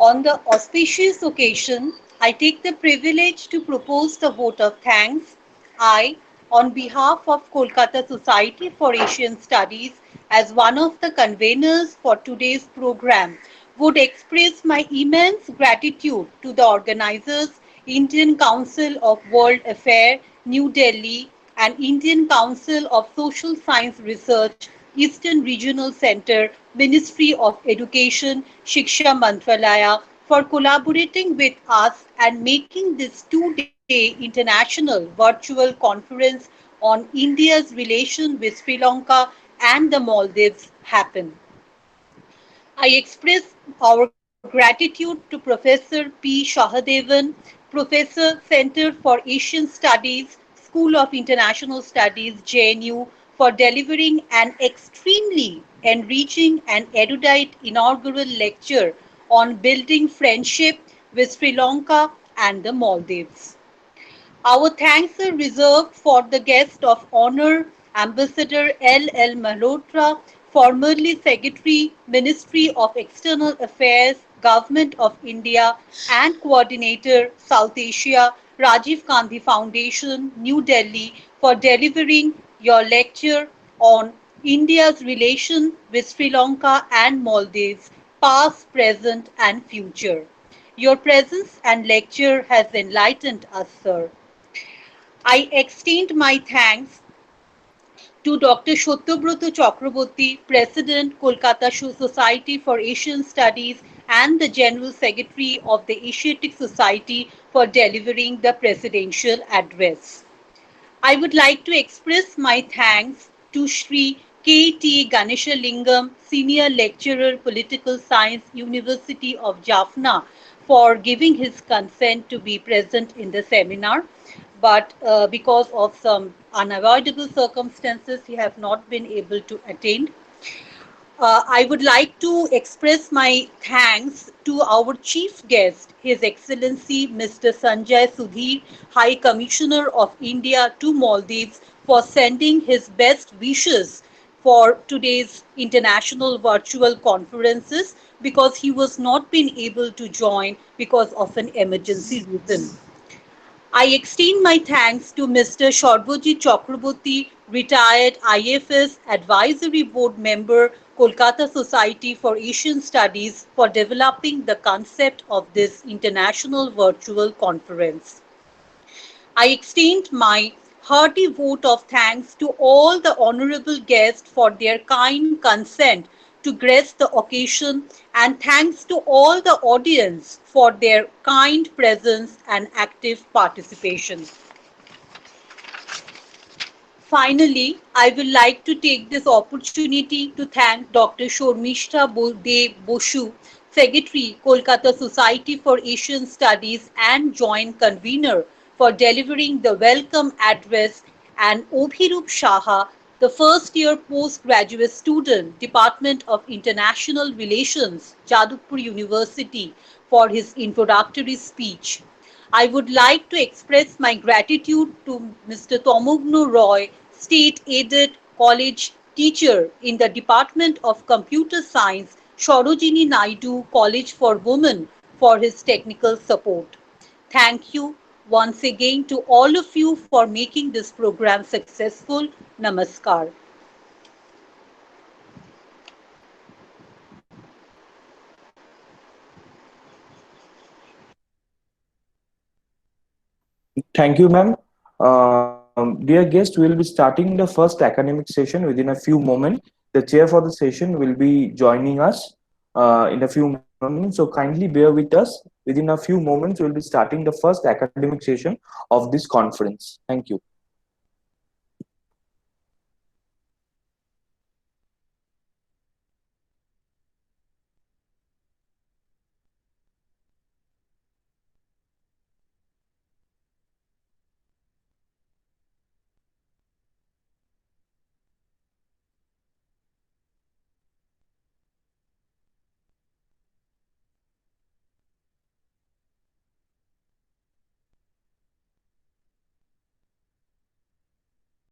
On the auspicious occasion, I take the privilege to propose the vote of thanks. I, on behalf of Kolkata Society for Asian Studies, as one of the conveners for today's program, would express my immense gratitude to the organizers, Indian Council of World Affairs, New Delhi, and Indian Council of Social Science Research, Eastern Regional Center, Ministry of Education, Shiksha Mantralaya, for collaborating with us and making this two-day international virtual conference on India's relation with Sri Lanka and the Maldives happen. I express our gratitude to Professor P. Shahadevan, Professor, Center for Asian Studies, School of International Studies, JNU, for delivering an extremely enriching and erudite inaugural lecture on building friendship with Sri Lanka and the Maldives. Our thanks are reserved for the guest of honor, Ambassador L. Malhotra, formerly Secretary, Ministry of External Affairs, Government of India, and Coordinator, South Asia, Rajiv Gandhi Foundation, New Delhi, for delivering your lecture on India's relation with Sri Lanka and Maldives, past, present, and future. Your presence and lecture has enlightened us, sir. I extend my thanks to Dr. Shotyabrat Chakraborty, President, Kolkata Society for Asian Studies, and the General Secretary of the Asiatic Society for delivering the presidential address. I would like to express my thanks to Shri K.T. Ganeshalingam, Senior Lecturer, Political Science, University of Jaffna, for giving his consent to be present in the seminar. But because of some unavoidable circumstances, he have not been able to attend. I would like to express my thanks to our chief guest, His Excellency Mr. Sanjay Sudhir, High Commissioner of India to Maldives, for sending his best wishes for today's international virtual conferences, because he was not been able to join because of an emergency reason. I extend my thanks to Mr. Sharbojit Chakraborty, retired IFS Advisory Board member, Kolkata Society for Asian Studies, for developing the concept of this international virtual conference. I extend my hearty vote of thanks to all the honorable guests for their kind consent to grace the occasion, and thanks to all the audience for their kind presence and active participation. Finally, I would like to take this opportunity to thank Dr. Shormishta De Boshu, Secretary, Kolkata Society for Asian Studies and Joint Convener, for delivering the welcome address, and Obhirup Shaha, the first year postgraduate student, Department of International Relations, Jadavpur University, for his introductory speech. I would like to express my gratitude to Mr. Tomogno Roy, State Aided College teacher in the Department of Computer Science, Sarojini Naidu College for Women, for his technical support. Thank you once again to all of you for making this program successful. Namaskar. Thank you, ma'am. Dear guest, we will be starting the first academic session within a few moments. The chair for the session will be joining us in a few moments, so kindly bear with us. Within a few moments, we will be starting the first academic session of this conference. Thank you.